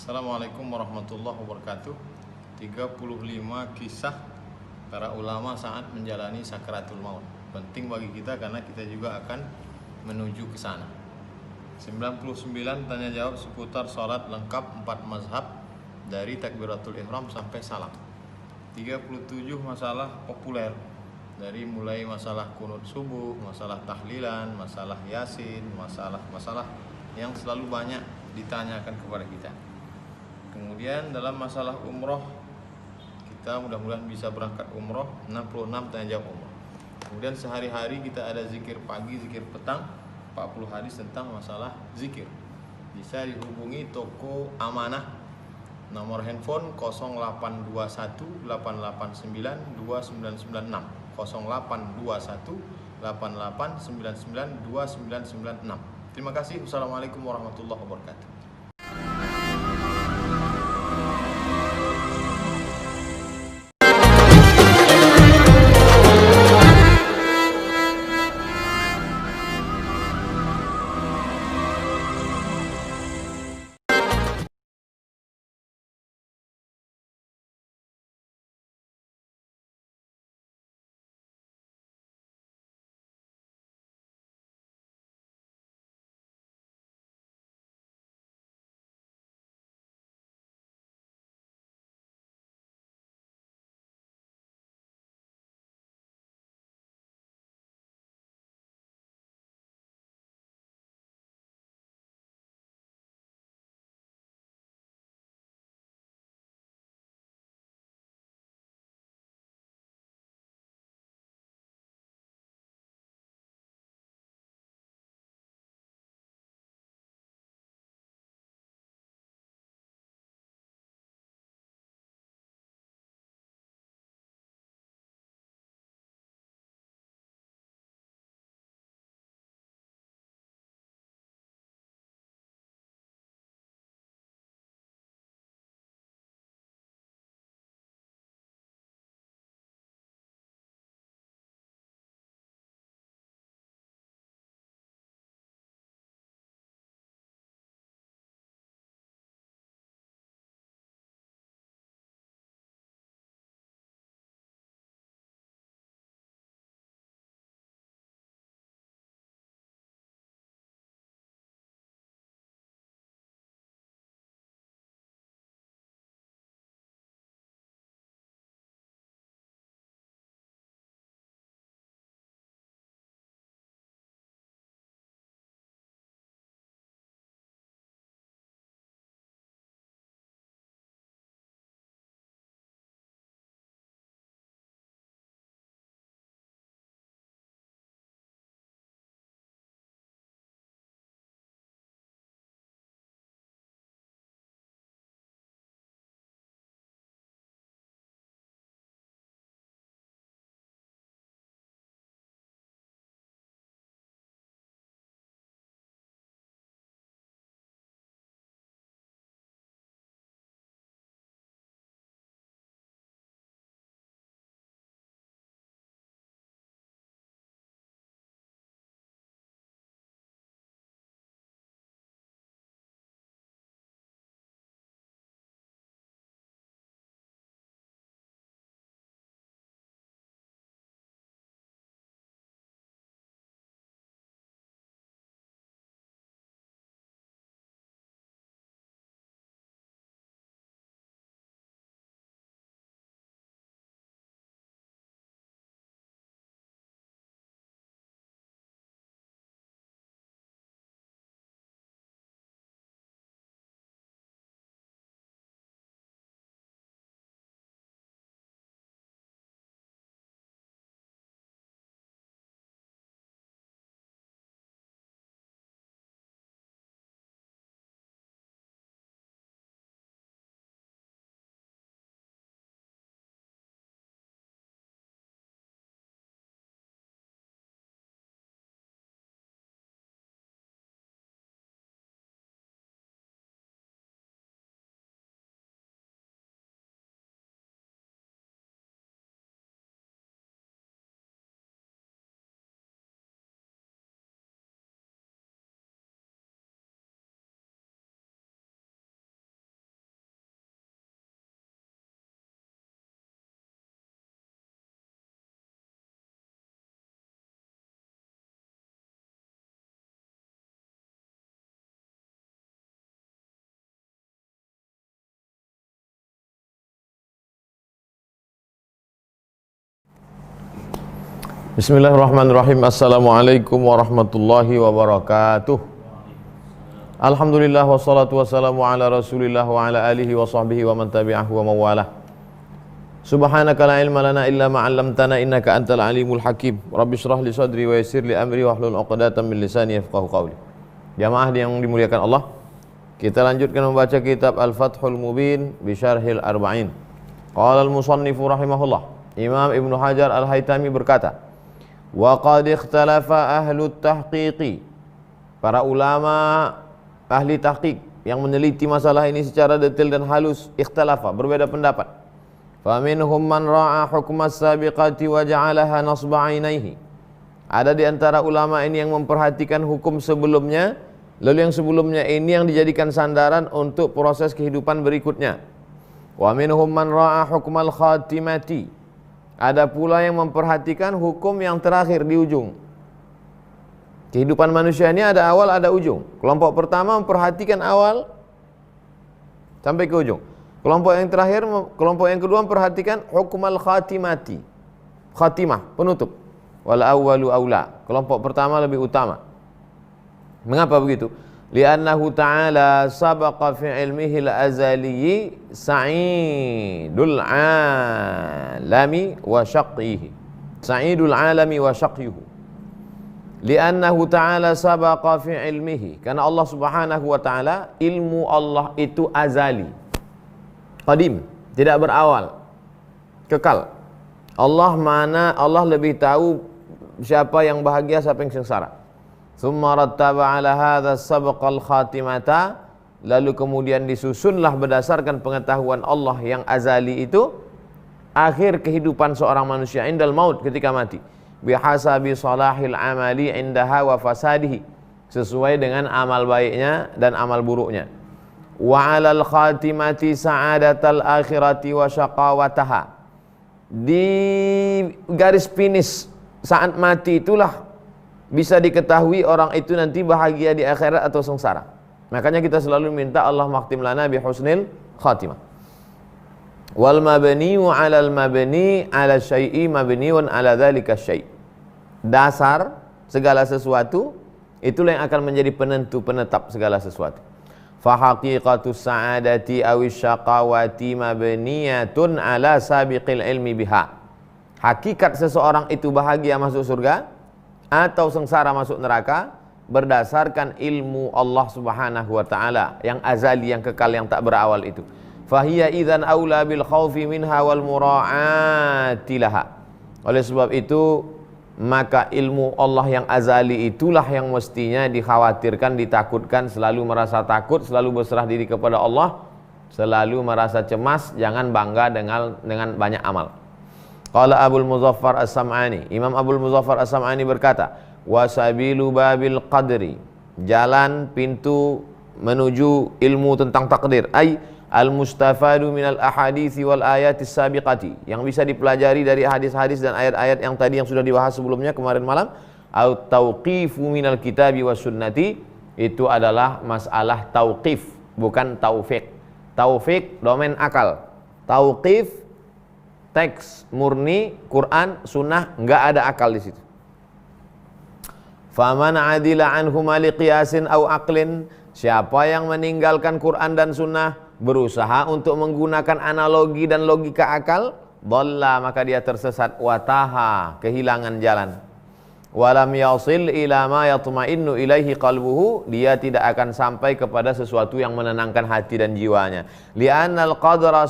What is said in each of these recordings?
Assalamualaikum warahmatullahi wabarakatuh. 35 kisah para ulama saat menjalani sakaratul maut. Penting bagi kita karena kita juga akan menuju ke sana. 99 tanya jawab seputar sholat lengkap 4 mazhab dari takbiratul ihram sampai salam. 37 masalah populer dari mulai masalah kunut subuh, masalah tahlilan, masalah yasin, masalah yang selalu banyak ditanyakan kepada kita. Kemudian dalam masalah umroh, kita mudah-mudahan bisa berangkat umroh, 66 tanya jawab umroh. Kemudian sehari-hari kita ada zikir pagi, zikir petang, 40 hadis tentang masalah zikir. Bisa dihubungi toko Amanah, nomor handphone 0821 889 2996, 0821 8899 2996. Terima kasih. Wassalamualaikum warahmatullahi wabarakatuh. Bismillahirrahmanirrahim. Assalamualaikum warahmatullahi wabarakatuh. Alhamdulillah wassalatu wassalamu ala Rasulillah wa ala alihi wa sahbihi wa man tabi'ahu wa mawalah. Subhanaka la ilma lana illa ma 'allamtana innaka antal alimul hakim. Rabbi shrah li sadri wa yassir li amri wahlul 'uqdatam min lisani yafqahu qawli. Jamaah yang dimuliakan Allah, kita lanjutkan membaca kitab Al-Fathul Mubin bi Syarhil Arba'in. Qala al-musannifu rahimahullah, Imam Ibnu Hajar Al-Haytami berkata, wa qad ikhtalafa ahlut tahqiqi, para ulama ahli tahqiq yang meneliti masalah ini secara detail dan halus, ikhtalafa, berbeda pendapat. Faminhum man ra'a hukmas sabiqati wa ja'alaha nasba 'ainaihi. Ada di antara ulama ini yang memperhatikan hukum sebelumnya, lalu yang sebelumnya ini yang dijadikan sandaran untuk proses kehidupan berikutnya. Wa minhum man ra'a hukmal khatimati. Ada pula yang memperhatikan hukum yang terakhir di ujung. Kehidupan manusia ini ada awal, ada ujung. Kelompok pertama memperhatikan awal sampai ke ujung. Kelompok yang terakhir, kelompok yang kedua memperhatikan hukmal khatimati. Khatimah, penutup. Wal awwalu aula. Kelompok pertama lebih utama. Mengapa begitu? Li'annahu ta'ala sabaqa fi ilmihil azaliyyi sa'idul alami wa syaqyihi. Sa'idul alami wa syaqqyuhu. Li'annahu ta'ala sabaqa fi ilmihi. Karena Allah subhanahu wa ta'ala, ilmu Allah itu azali, qadim, tidak berawal, kekal. Allah lebih tahu siapa yang bahagia, siapa yang sengsara. Tsumma rattaba ala hadza sabqal khatimata, lalu kemudian disusunlah berdasarkan pengetahuan Allah yang azali itu akhir kehidupan seorang manusia indal maut, ketika mati, bihasabi salahil amali indaha wa fasadihi, sesuai dengan amal baiknya dan amal buruknya. Wa alal khatimati sa'adatal akhirati wa syaqawataha. Di garis finish saat mati itulah bisa diketahui orang itu nanti bahagia di akhirat atau sengsara. Makanya kita selalu minta Allah makhtim lana bi husnil khatimah. Wal mabniu 'alal mabni 'ala syai'i mabniun 'ala dzalika syai'. Dasar segala sesuatu itulah yang akan menjadi penentu, penetap segala sesuatu. Fa haqiqatus sa'adati awish syaqawati mabniyatun 'ala sabiqil ilmi biha. Hakikat seseorang itu bahagia masuk surga atau sengsara masuk neraka berdasarkan ilmu Allah subhanahu wa ta'ala yang azali, yang kekal, yang tak berawal itu. Fahiya idzan aula bil khaufi minha wal mura'ati laha. Oleh sebab itu, maka ilmu Allah yang azali itulah yang mestinya dikhawatirkan, ditakutkan, selalu merasa takut, selalu berserah diri kepada Allah, selalu merasa cemas, jangan bangga dengan banyak amal. Qala Abul Muzaffar As-Sam'ani, Imam Abul Muzaffar As-Sam'ani berkata, wa sabilu babil qadri, jalan pintu menuju ilmu tentang takdir, ay al-mustafadu minal ahadithi wal ayatis sabiqati, yang bisa dipelajari dari hadis-hadis dan ayat-ayat yang tadi yang sudah dibahas sebelumnya kemarin malam, au tauqifu minal kitabi was sunnati, itu adalah masalah tauqif, bukan taufik. Taufik domain akal, tauqif teks murni Quran sunnah, enggak ada akal di situ. Faman adila anhuma liqiyasin au aqlin, siapa yang meninggalkan Quran dan sunnah berusaha untuk menggunakan analogi dan logika akal, dhalla, maka dia tersesat, wataha, kehilangan jalan. Walam yasil ila ma yatma'innu ilaihi qalbuhu, dia tidak akan sampai kepada sesuatu yang menenangkan hati dan jiwanya. Li'annal qadra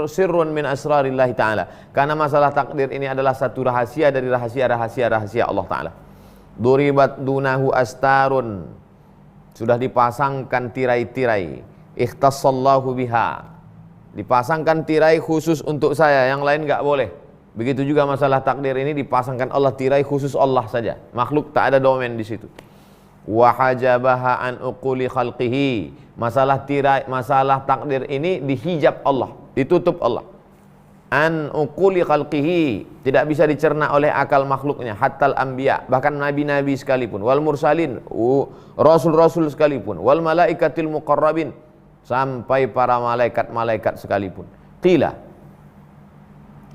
sirrun min asrarillahi ta'ala, karena masalah takdir ini adalah satu rahasia dari rahasia-rahasia Allah Ta'ala. Duribat dunahu astarun, sudah dipasangkan tirai-tirai, ikhtassallahu biha, dipasangkan tirai khusus untuk saya, yang lain enggak boleh. Begitu juga masalah takdir ini dipasangkan Allah tirai khusus Allah saja. Makhluk tak ada domain di situ. Wa hajabaha an uquli khalqihi. Masalah tirai, masalah takdir ini dihijab Allah, ditutup Allah. An uquli khalqihi, tidak bisa dicerna oleh akal makhluknya, hattal anbiya, bahkan nabi-nabi sekalipun, wal mursalin, rasul-rasul sekalipun, wal malaikatil muqarrabin, sampai para malaikat-malaikat sekalipun. Qila,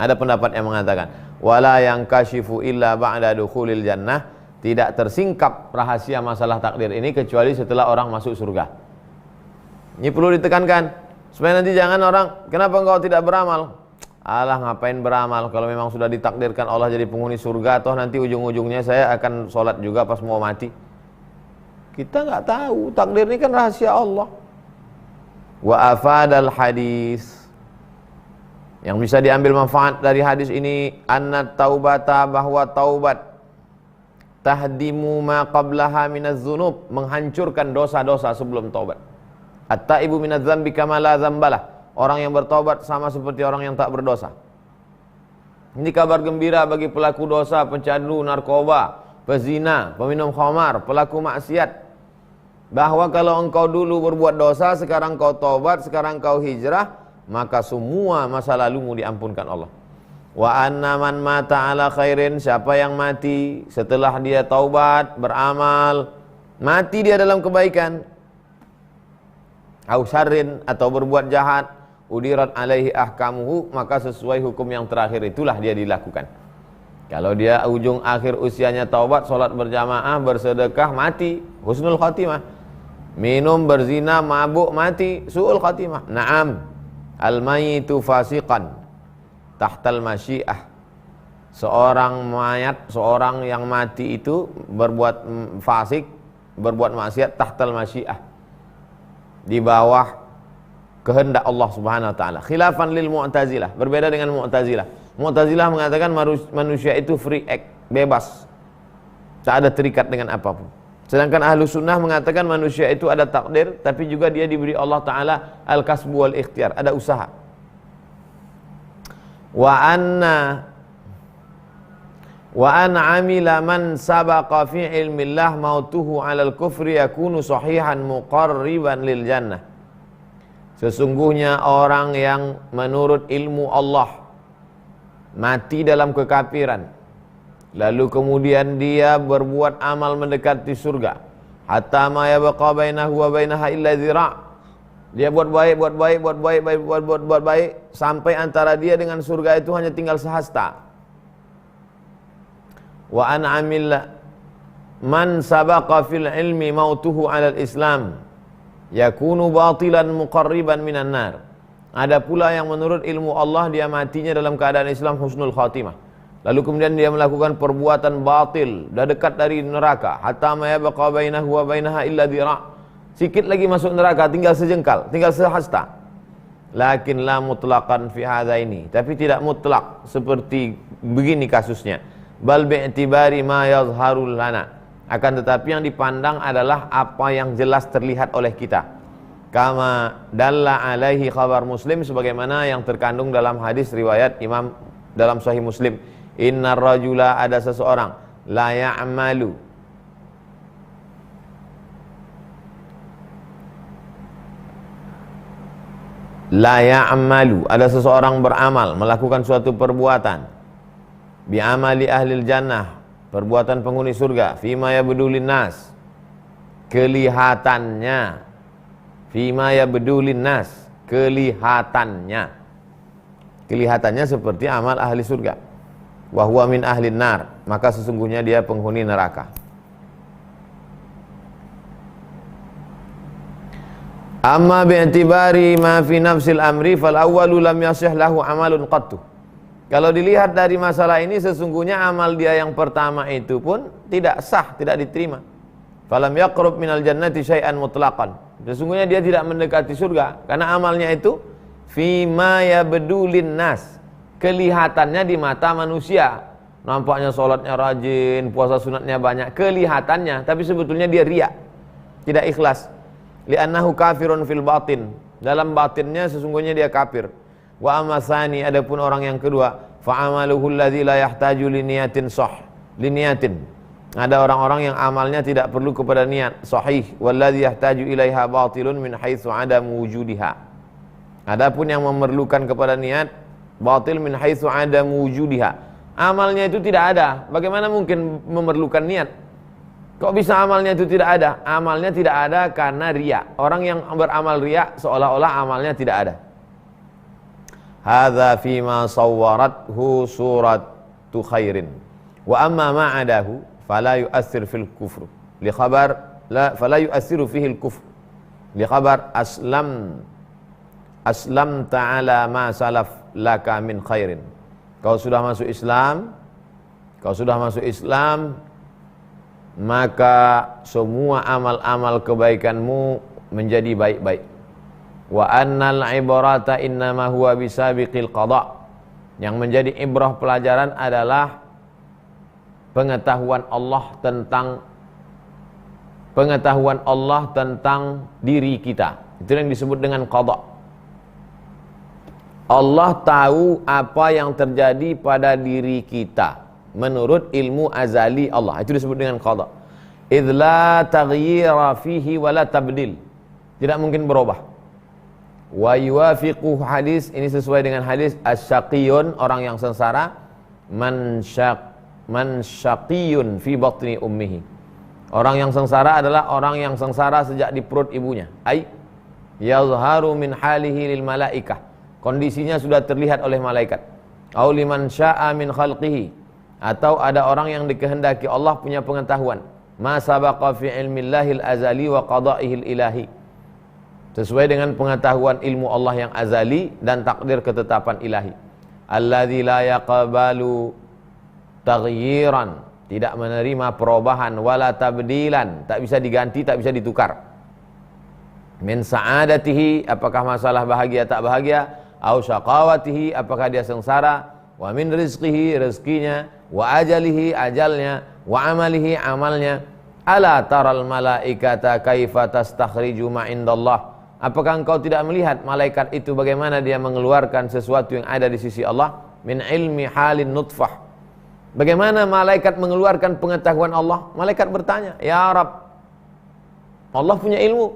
ada pendapat yang mengatakan wala yankashifu illa ba'da dukhulil jannah. Tidak tersingkap rahasia masalah takdir ini kecuali setelah orang masuk surga. Ini perlu ditekankan supaya nanti jangan orang, kenapa engkau tidak beramal? Alah, ngapain beramal kalau memang sudah ditakdirkan Allah jadi penghuni surga, toh nanti ujung-ujungnya saya akan sholat juga pas mau mati. Kita nggak tahu, takdir ini kan rahasia Allah. Wa afadal hadis, yang bisa diambil manfaat dari hadis ini, anna taubata, bahwa taubat tahdimu ma qablaha minaz dzunub, menghancurkan dosa-dosa sebelum taubat. At-taibu minadz dzambi kama la dzambalah, orang yang bertobat sama seperti orang yang tak berdosa. Ini kabar gembira bagi pelaku dosa, pecandu narkoba, pezina, peminum khamar, pelaku maksiat, bahwa kalau engkau dulu berbuat dosa, sekarang kau tobat, sekarang kau hijrah, maka semua masa lalumu diampunkan Allah. Wa anna man mata ala khairin, siapa yang mati setelah dia taubat, beramal, mati dia dalam kebaikan, au syarrin, atau berbuat jahat, udirat alaihi ahkamuhu, maka sesuai hukum yang terakhir itulah dia dilakukan. Kalau dia ujung akhir usianya taubat, sholat berjamaah, bersedekah, mati, husnul khatimah. Minum, berzina, mabuk, mati, su'ul khatimah. Naam, al-mayitu fasiqan tahtal masyiah. Seorang mayat, seorang yang mati itu berbuat fasik, berbuat maksiat, tahtal masyiah, di bawah kehendak Allah Subhanahu wa taala. Khilafan lil Mu'tazilah, berbeda dengan Mu'tazilah. Mu'tazilah mengatakan manusia itu free act, bebas, tak ada terikat dengan apapun. Sedangkan ahlu sunnah mengatakan manusia itu ada takdir, tapi juga dia diberi Allah Ta'ala al-kasbu wal ikhtiar, ada usaha. Wa an amila man sabaqa fi ilmillah mautuhu alal kufri yakunu sahihan muqarriban lil jannah. Sesungguhnya orang yang menurut ilmu Allah mati dalam kekafiran, lalu kemudian dia berbuat amal mendekati surga, hatta ma yabqa bainahu wa bainaha illa zira', dia buat baik sampai antara dia dengan surga itu hanya tinggal sehasta. Wa an amila man sabaqa fil ilmi mautuhu 'alal islam yakunu batilan muqarriban minan nar. Ada pula yang menurut ilmu Allah dia matinya dalam keadaan Islam husnul khatimah, lalu kemudian dia melakukan perbuatan batil, dah dekat dari neraka, hatta ma yabqa bainahu wa bainaha illa dhira', sikit lagi masuk neraka, tinggal sejengkal, tinggal sehasta. Lakin la mutlaqan fi hadza ini, tapi tidak mutlak seperti begini kasusnya. Bal bi'tibari ma yazharul lana, akan tetapi yang dipandang adalah apa yang jelas terlihat oleh kita. Kama dalla alaihi khabar Muslim, sebagaimana yang terkandung dalam hadis riwayat Imam dalam Sahih Muslim. Innar rajula, ada seseorang, la ya'malu, ada seseorang beramal, melakukan suatu perbuatan, bi'amali ahlil jannah, perbuatan penghuni surga, fima yabdulin nas, kelihatannya, fima yabdulin nas, kelihatannya seperti amal ahli surga, wa huwa min ahlin nar, maka sesungguhnya dia penghuni neraka. Amma bi'tibari ma fi nafsil amri fal awwalu lam yasih lahu amalun qattu. Kalau dilihat dari masalah ini, sesungguhnya amal dia yang pertama itu pun tidak sah, tidak diterima. Falam yaqrub minal jannati syai'an mutlaqan. Sesungguhnya dia tidak mendekati surga karena amalnya itu fima yabdulin nas, kelihatannya di mata manusia. Nampaknya sholatnya rajin, puasa sunatnya banyak, kelihatannya, tapi sebetulnya dia riya, tidak ikhlas. Li'annahu kafirun fil batin, dalam batinnya sesungguhnya dia kafir. Wa amma tsani, adapun orang yang kedua, fa amaluhu alladzi la yahtaju liniyatin ada orang-orang yang amalnya tidak perlu kepada niat sahih, walladzi yahtaju ilaiha batilun min haitsu adam wujudiha. Adapun yang memerlukan kepada niat batil min haitsu adam wujudiha, amalnya itu tidak ada, bagaimana mungkin memerlukan niat? Kok bisa amalnya itu tidak ada? Amalnya tidak ada karena riya. Orang yang beramal riya seolah-olah amalnya tidak ada. Hadza fima sawwarathu surat khairin. Wa amma ma adahu fala yu'athir fil kufr. Li khabar la fala yu'athiru fihi al kufr. Li khabar aslam ta'ala ma salaf laka min khairin. Kau sudah masuk Islam, maka semua amal-amal kebaikanmu menjadi baik-baik. Wa annal ibarata innama huwa bisabiqil qada. Yang menjadi ibrah pelajaran adalah pengetahuan Allah tentang diri kita. Itu yang disebut dengan qada. Allah tahu apa yang terjadi pada diri kita menurut ilmu azali Allah. Itu disebut dengan qada. Idz la taghyira fihi wa la tabdil. Tidak mungkin berubah. Wa yuwafiqu hadis, ini sesuai dengan hadis asyaqiyun, orang yang sengsara, man syaqiyun fi batni ummihi. Orang yang sengsara adalah orang yang sengsara sejak di perut ibunya. Ai yazharu min halihi lil malaikah. Kondisinya sudah terlihat oleh malaikat. Au liman syaa min khalqihi, atau ada orang yang dikehendaki Allah punya pengetahuan. Ma sabaqa fi ilmillahil azali wa qada'ihil ilahi. Sesuai dengan pengetahuan ilmu Allah yang azali dan takdir ketetapan ilahi. Alladzi la yaqbalu taghyiran, tidak menerima perubahan, wala tabdilan, tak bisa diganti, tak bisa ditukar. Min sa'adatihi, apakah masalah bahagia tak bahagia, au syaqawatihi, apakah dia sengsara, wa min rizqihi, rezekinya, wa ajalihi, ajalnya, wa amalihi, amalnya. Ala taral malaikata kaifa tastakhriju ma indallah. Apakah engkau tidak melihat malaikat itu bagaimana dia mengeluarkan sesuatu yang ada di sisi Allah? Min ilmi halin nutfah. Bagaimana malaikat mengeluarkan pengetahuan Allah? Malaikat bertanya, ya Rabb, Allah punya ilmu,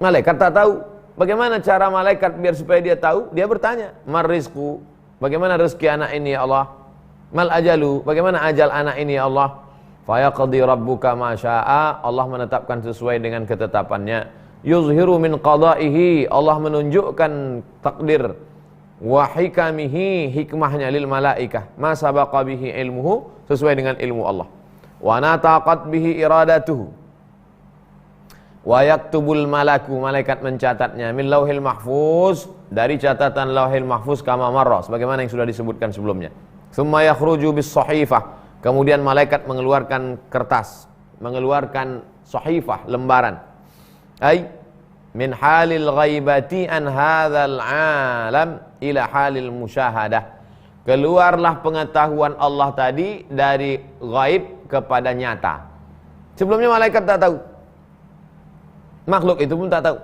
malaikat tak tahu. Bagaimana cara malaikat biar supaya dia tahu? Dia bertanya, mar rizku, bagaimana rezeki anak ini ya Allah? Mal ajalu, bagaimana ajal anak ini ya Allah? Fayaqdi rabbuka ma syaa, Allah menetapkan sesuai dengan ketetapannya. Yuzhiru min qada'ihi, Allah menunjukkan takdir. Wa hikamihi, hikmahnya lil malaikah. Ma sabaqa bihi ilmuhu, sesuai dengan ilmu Allah. Wa nataqat bihi iradatuhu. Wa yaktubul malaku, malaikat mencatatnya min lauhil mahfuz, dari catatan lauhil mahfuz kama marra, sebagaimana yang sudah disebutkan sebelumnya. Tsumma yakhruju bis sahifah, kemudian malaikat mengeluarkan kertas, mengeluarkan sahifah, lembaran. Ai min halil ghaibati an hadzal alam ila halil musyahadah. Keluarlah pengetahuan Allah tadi dari gaib kepada nyata. Sebelumnya malaikat tak tahu. Makhluk itu pun tak tahu.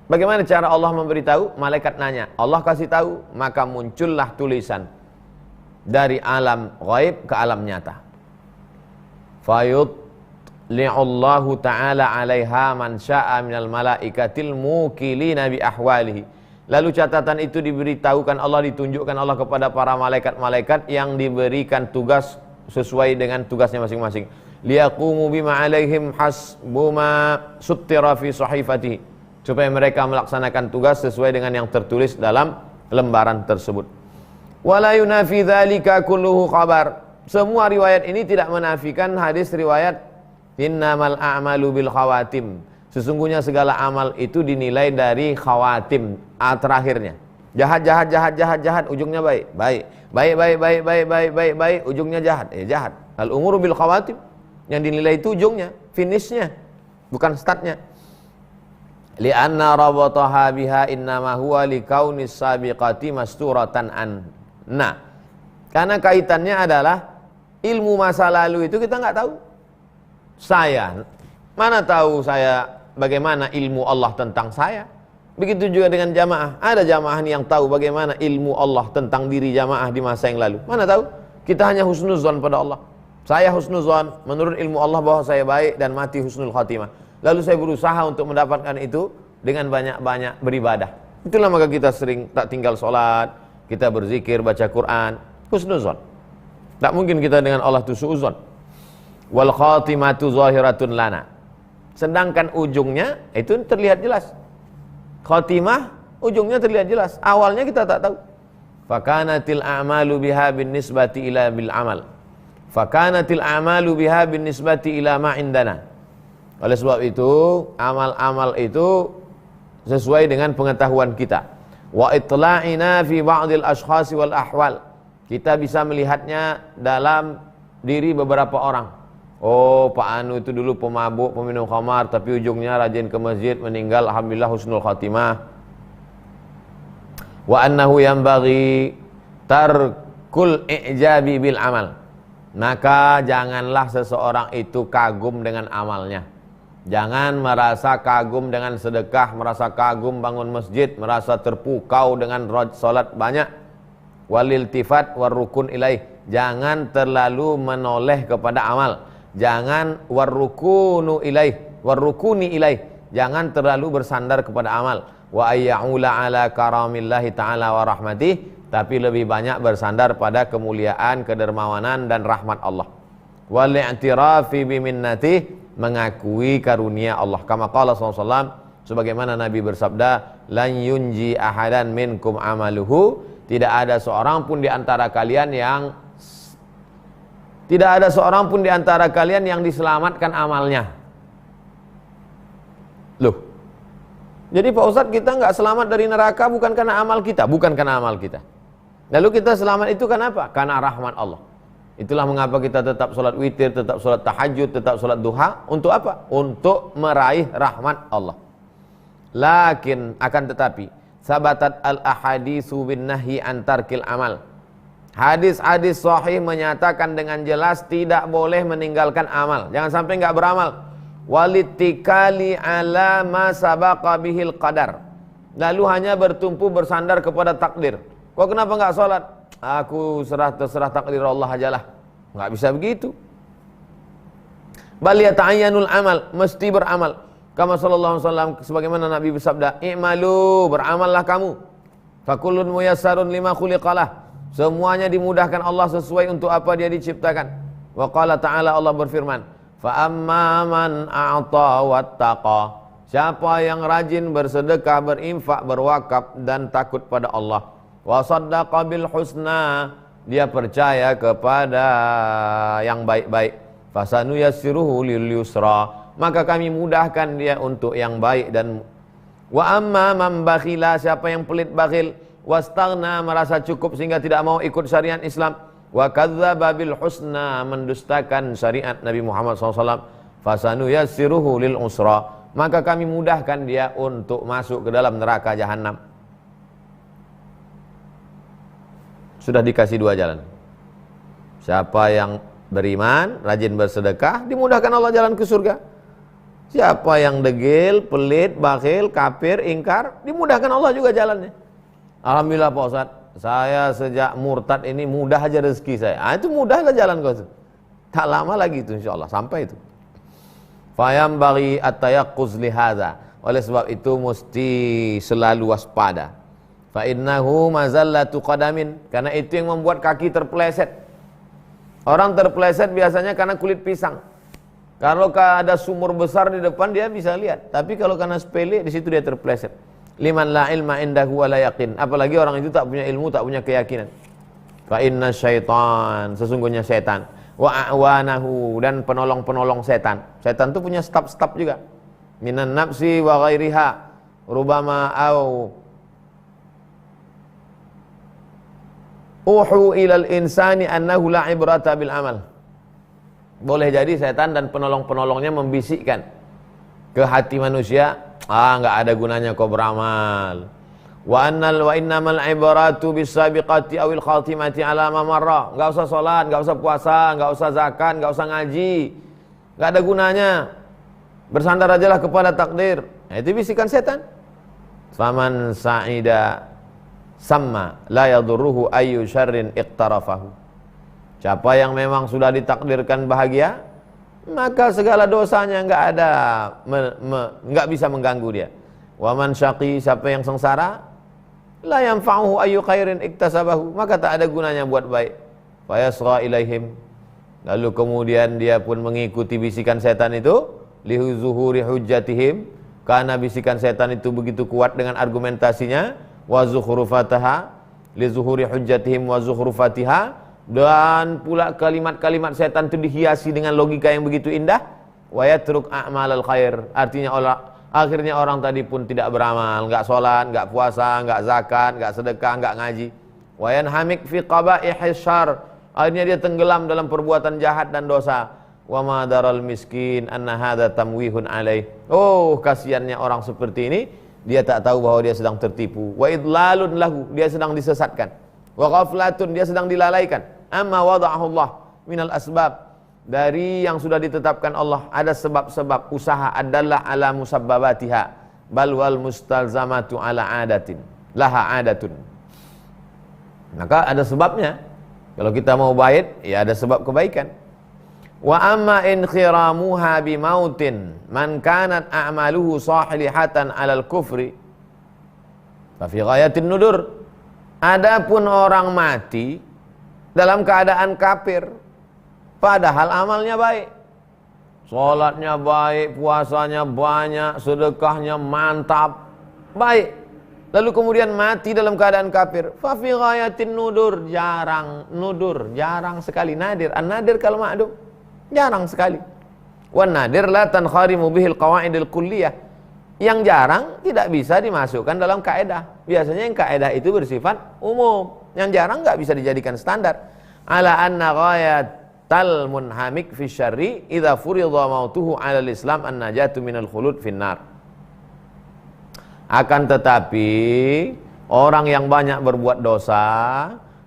Bagaimana cara Allah memberitahu? Malaikat nanya, Allah kasih tahu, maka muncullah tulisan dari alam ghaib ke alam nyata. Fayutli'ullahu ta'ala 'alaiha man syaa minal malaikatil mukilina bi ahwalihi. Lalu catatan itu diberitahukan Allah, ditunjukkan Allah kepada para malaikat-malaikat yang diberikan tugas sesuai dengan tugasnya masing-masing. Liyaqumu bima alaihim hasbuma suttira fi sahifatihi, supaya mereka melaksanakan tugas sesuai dengan yang tertulis dalam lembaran tersebut. Wala yunafi dzalika kulluhu khabar. Semua riwayat ini tidak menafikan hadis riwayat innamal a'malu bil khawatim. Sesungguhnya segala amal itu dinilai dari khawatim, terakhirnya. Jahat, ujungnya baik. Baik, ujungnya jahat. Jahat. Al umuru bil khawatim. Yang dinilai itu ujungnya, finishnya, bukan startnya. Li'anna rabataha biha innama huwa likaunis sabiqati masturatan anna. Karena kaitannya adalah ilmu masa lalu itu kita nggak tahu. Saya, mana tahu saya bagaimana ilmu Allah tentang saya? Begitu juga dengan jamaah. Ada jamaah yang tahu bagaimana ilmu Allah tentang diri jamaah di masa yang lalu. Mana tahu? Kita hanya husnuzan pada Allah. Saya husnuzan, menurut ilmu Allah bahwa saya baik dan mati husnul khatimah. Lalu saya berusaha untuk mendapatkan itu dengan banyak-banyak beribadah. Itulah maka kita sering tak tinggal sholat, kita berzikir, baca Quran, husnuzan. Tak mungkin kita dengan Allah itu suuzan. Wal khatimatu zahiratun lana. Sedangkan ujungnya itu terlihat jelas. Khatimah ujungnya terlihat jelas. Awalnya kita tak tahu. Fakanatil a'malu biha bin nisbati ila bil amal. Fakanatil a'malu biha binisbati ila ma indana. Oleh sebab itu, amal-amal itu sesuai dengan pengetahuan kita. Wa itla'ina fi ba'dil ashkhasi wal ahwal. Kita bisa melihatnya dalam diri beberapa orang. Oh, Pak Anu itu dulu pemabuk, peminum khamar, tapi ujungnya rajin ke masjid, meninggal alhamdulillah husnul khatimah. Wa annahu yanbaghi tarkul i'jabi bil amal. Maka janganlah seseorang itu kagum dengan amalnya. Jangan merasa kagum dengan sedekah, merasa kagum bangun masjid, merasa terpukau dengan salat banyak. Waliltifat warrukun ilaih. Jangan terlalu menoleh kepada amal. Jangan warrukuni ilaih. Jangan terlalu bersandar kepada amal. Wa ayya'ula ala karamillahi ta'ala wa rahmatih. Tapi lebih banyak bersandar pada kemuliaan, kedermawanan dan rahmat Allah. Wal i'tirafi biminnatih, mengakui karunia Allah. Kama qala sallallahu alaihi wasallam, sebagaimana Nabi bersabda, lan yunji ahadan minkum amaluhu, tidak ada seorang pun di antara kalian yang diselamatkan amalnya. Loh. Jadi Pak Ustadz, kita nggak selamat dari neraka bukan karena amal kita, Lalu kita selamat itu kenapa? Karena rahmat Allah. Itulah mengapa kita tetap sholat witir, tetap sholat tahajud, tetap sholat duha. Untuk apa? Untuk meraih rahmat Allah. Lakin akan tetapi, sabatat al-ahaditsu bin nahyi an tarkil amal. Hadis-hadis sahih menyatakan dengan jelas tidak boleh meninggalkan amal. Jangan sampai nggak beramal. Walittikali ala ma sabaqa bihil qadar. Lalu hanya bertumpu bersandar kepada takdir. Kok kenapa nggak sholat? Aku terserah takdir Allah ajalah. Nggak bisa begitu. Bal yata'ayyanul amal, mesti beramal. Kama sallallahu alaihi wasallam, sebagaimana Nabi bersabda, "I'malu, beramallah kamu. Fakullun muyassarun lima khuliqalah." Semuanya dimudahkan Allah sesuai untuk apa dia diciptakan. Wa qala ta'ala, Allah berfirman, "Fa amma man a'ta wattaqa." Siapa yang rajin bersedekah, berinfak, berwakaf dan takut pada Allah. Wa saddaqa bil husna, dia percaya kepada yang baik-baik. Fasanu yassiruhu lil yusra, maka kami mudahkan dia untuk yang baik. Dan wa amma man bakhila, siapa yang pelit bakhil, wastaghna, merasa cukup sehingga tidak mau ikut syariat Islam, wa kadzdzaba bil husna, mendustakan syariat Nabi Muhammad SAW, fasanu yassiruhu lil usra, maka kami mudahkan dia untuk masuk ke dalam neraka jahanam. Sudah dikasih dua jalan. Siapa yang beriman, rajin bersedekah, dimudahkan Allah jalan ke surga. Siapa yang degil, pelit, bakhil, kafir, ingkar, dimudahkan Allah juga jalannya. Alhamdulillah Pak Ustadz, saya sejak murtad ini mudah aja rezeki saya. Itu mudahlah jalan kau. Tak lama lagi itu insyaallah sampai itu. Fayam bagi at-tayaqquz li hadza. Oleh sebab itu mesti selalu waspada. Fa innahu mazallatu qadamin, karena itu yang membuat kaki terpeleset. Orang terpeleset biasanya karena kulit pisang. Kalau ada sumur besar di depan dia bisa lihat, tapi kalau karena sepele di situ dia terpeleset. Liman la ilma indahu wa la yaqin, apalagi orang itu tak punya ilmu, tak punya keyakinan. Fa inna syaitan, sesungguhnya setan, wa a'wanahu, dan penolong-penolong setan. Setan itu punya staf-staf juga. Minan nafsi wa ghairiha, rubama au uhu ilal insani annahu la ibrata bil amal. Boleh jadi setan dan penolong-penolongnya membisikkan ke hati manusia, enggak ada gunanya kau beramal. Wa innamal ibratu bis sabiqati awil khatimati ala ma marra. Enggak usah salat, enggak usah puasa, enggak usah zakat, enggak usah ngaji. Enggak ada gunanya. Bersandar ajalah kepada takdir. Nah, itu bisikan setan. Faman sa'ida sama la yadurruhu ayyu syarrin iqtarafahu. Siapa yang memang sudah ditakdirkan bahagia, maka segala dosanya enggak bisa mengganggu dia. Wa man syaqi, siapa yang sengsara, la yanfa'uhu ayyu khairin iktasabahu, maka tak ada gunanya buat baik. Fa yasra ilaihim, lalu kemudian dia pun mengikuti bisikan setan itu, li zuhuri hujjatihim, karena bisikan setan itu begitu kuat dengan argumentasinya. Wa zukhrufataha, li zuhuri hujjatihim wa zukhrufatiha, dan pula kalimat-kalimat setan itu dihiasi dengan logika yang begitu indah, wa yatruk a'malal khair, artinya akhirnya orang tadi pun tidak beramal, enggak sholat, enggak puasa, enggak zakat, enggak sedekah, enggak ngaji. Wa yanhamik fi qaba'ihis syarr, akhirnya dia tenggelam dalam perbuatan jahat dan dosa. Wa ma daral miskin anna hadza tamwihun alaih. Oh, kasihannya orang seperti ini, dia tak tahu bahwa dia sedang tertipu. Wa idlalun lahu, dia sedang disesatkan. Wa ghaflatun, dia sedang dilalaikan. Amma wada'ahu Allah minal asbab, dari yang sudah ditetapkan Allah ada sebab-sebab usaha, adalah ala musabbabatiha, bal wal mustalzamatu ala adatin laha adatun. Maka ada sebabnya. Kalau kita mau baik, ya ada sebab kebaikan. Wa amma inkhiramuha bimautin man kanat a'maluhu salihatan alal kufri fa fi ghayatin nudur. Adapun orang mati dalam keadaan kafir padahal amalnya baik, sholatnya baik, puasanya banyak, sedekahnya mantap, baik, lalu kemudian mati dalam keadaan kafir, fa fi ghayatin nudur, jarang sekali, nadir. An-nadir kalau ma'dum, jarang sekali. Wan nadir la tankharimu bihil qawaidil kulliyah, yang jarang tidak bisa dimasukkan dalam kaidah. Biasanya yang kaidah itu bersifat umum, yang jarang nggak bisa dijadikan standar. Ala anna ghayatal munhamik fi syarri idza furidha mautuhu 'ala al-islam an-najatu minal khulud finnar. Akan tetapi orang yang banyak berbuat dosa,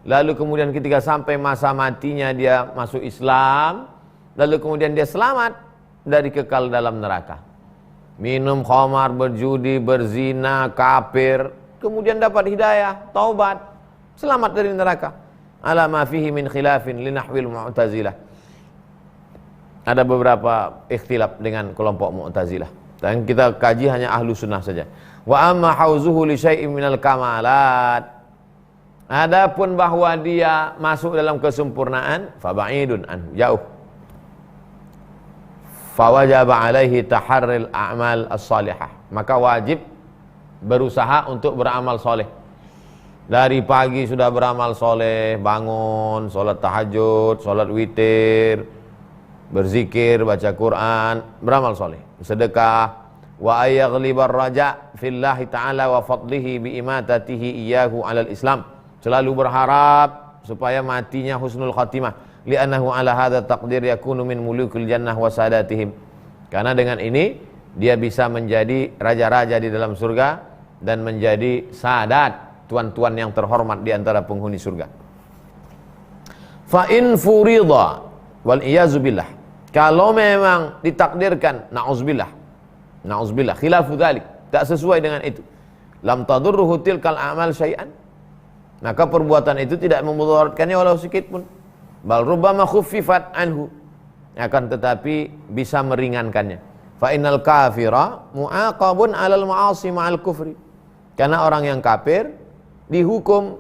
lalu kemudian ketika sampai masa matinya dia masuk Islam, lalu kemudian dia selamat dari kekal dalam neraka. Minum khamar, berjudi, berzina, kafir, kemudian dapat hidayah, taubat, selamat dari neraka. Ala ma fihi min khilafin li nahwil mu'tazilah. Ada beberapa ikhtilaf dengan kelompok Mu'tazilah, dan kita kaji hanya ahlu sunnah saja. Wa amma hauzuhu li syai'in minal kamalat, adapun bahwa dia masuk dalam kesempurnaan, fa ba'idun anhu, jauh. Fa wajaba alaihi taharril a'mal as-salihah, maka wajib berusaha untuk beramal soleh. Dari pagi sudah beramal soleh, bangun, sholat tahajud, sholat witir, berzikir, baca Quran, beramal soleh, sedekah. Wa ayyaghlibar raja fillahi ta'ala wa fadlihi bi'imatatihi iyyahu alal islam, selalu berharap supaya matinya husnul khatimah, li'annahu ala hadha taqdir yakunu min mulukil jannah wa sadatihim, karena dengan ini dia bisa menjadi raja-raja di dalam surga dan menjadi sadat, tuan-tuan yang terhormat di antara penghuni surga. Fa in furida wal iyazu billah, kalau memang ditakdirkan, na'uzubillah khilafu dzalik, tak sesuai dengan itu, lam tadurruhu tilkal a'mal syai'an, maka perbuatan itu tidak memudaratkannya walau sedikit pun. Bal rubbama khuffifat anhu, akan tetapi bisa meringankannya. Fa innal kafira mu'aqabun 'alal ma'asi ma'al kufri, karena orang yang kafir dihukum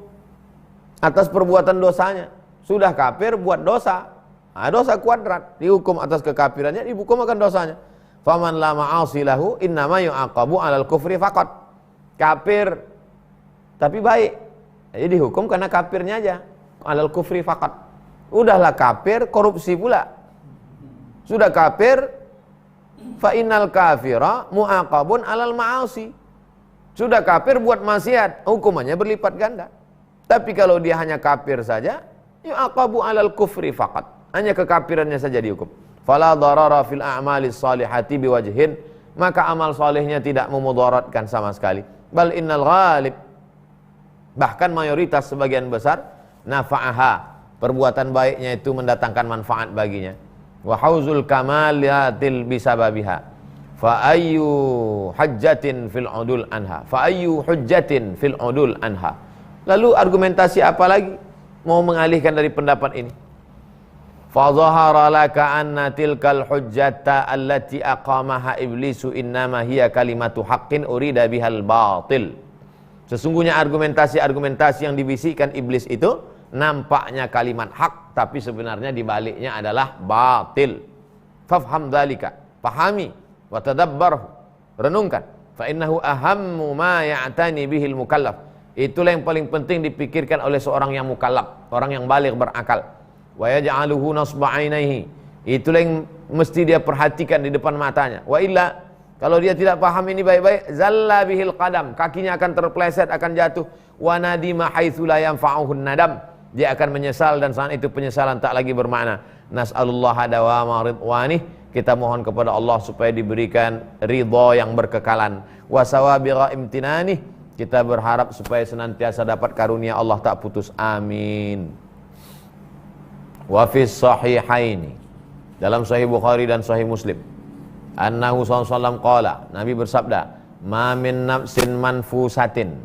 atas perbuatan dosanya. Sudah kafir buat dosa, dosa kuadrat, dihukum atas kekafirannya, dihukum akan dosanya. Faman la ma'asi lahu innama yu'aqabu 'alal kufri faqat, kafir tapi baik, jadi dihukum karena kafirnya aja, 'alal kufri faqat. Udahlah kafir, korupsi pula. Sudah kafir, fa innal kafira mu'aqabun 'alal ma'asi, sudah kafir buat maksiat, hukumannya berlipat ganda. Tapi kalau dia hanya kafir saja, yu'aqabu 'alal kufri faqat, hanya kekafirannya saja dihukum. Fala darara fil a'malis salihati biwajhin, maka amal salehnya tidak memudaratkan sama sekali. Bal innal ghalib, bahkan mayoritas sebagian besar, nafa'aha, perbuatan baiknya itu mendatangkan manfaat baginya. Wa hauzul kamalatil bisababiha. Fa ayyu hujjatin fil udul anha, fa ayyu hujjatin fil udul anha. Lalu argumentasi apa lagi mau mengalihkan dari pendapat ini? Fa dhahara laka anna tilkal hujjata allati aqamaha iblisu innama hiya kalimatu haqqin urida bihal batil. Sesungguhnya argumentasi yang dibisikkan iblis itu nampaknya kalimat hak, tapi sebenarnya di baliknya adalah batil. Fafham dzalika, pahami, wa tadabbarhu, renungkan. Fa innahu ahammu ma ya'tani bihil mukallaf, Itulah yang paling penting dipikirkan oleh seorang yang mukallaf, orang yang baligh berakal. Wa yaj'aluhu nasba 'ainaihi. Itulah yang mesti dia perhatikan di depan matanya. Wa illa, kalau dia tidak paham ini baik-baik, zalla bihil qadam, kakinya akan terpleset, akan jatuh. Wa nadima haitsu la yanfa'uhun nadam. Dia akan menyesal dan saat itu penyesalan tak lagi bermakna. Nas'alullaha dawama ridwanih. Kita mohon kepada Allah supaya diberikan ridha yang berkekalan. Wa sawabiqa imtinanih. Kita berharap supaya senantiasa dapat karunia Allah tak putus. Amin. Wa fis sahihaini, dalam Sahih Bukhari dan Sahih Muslim, annahu sallallahu qala, Nabi bersabda, ma min nafsin manfusatin,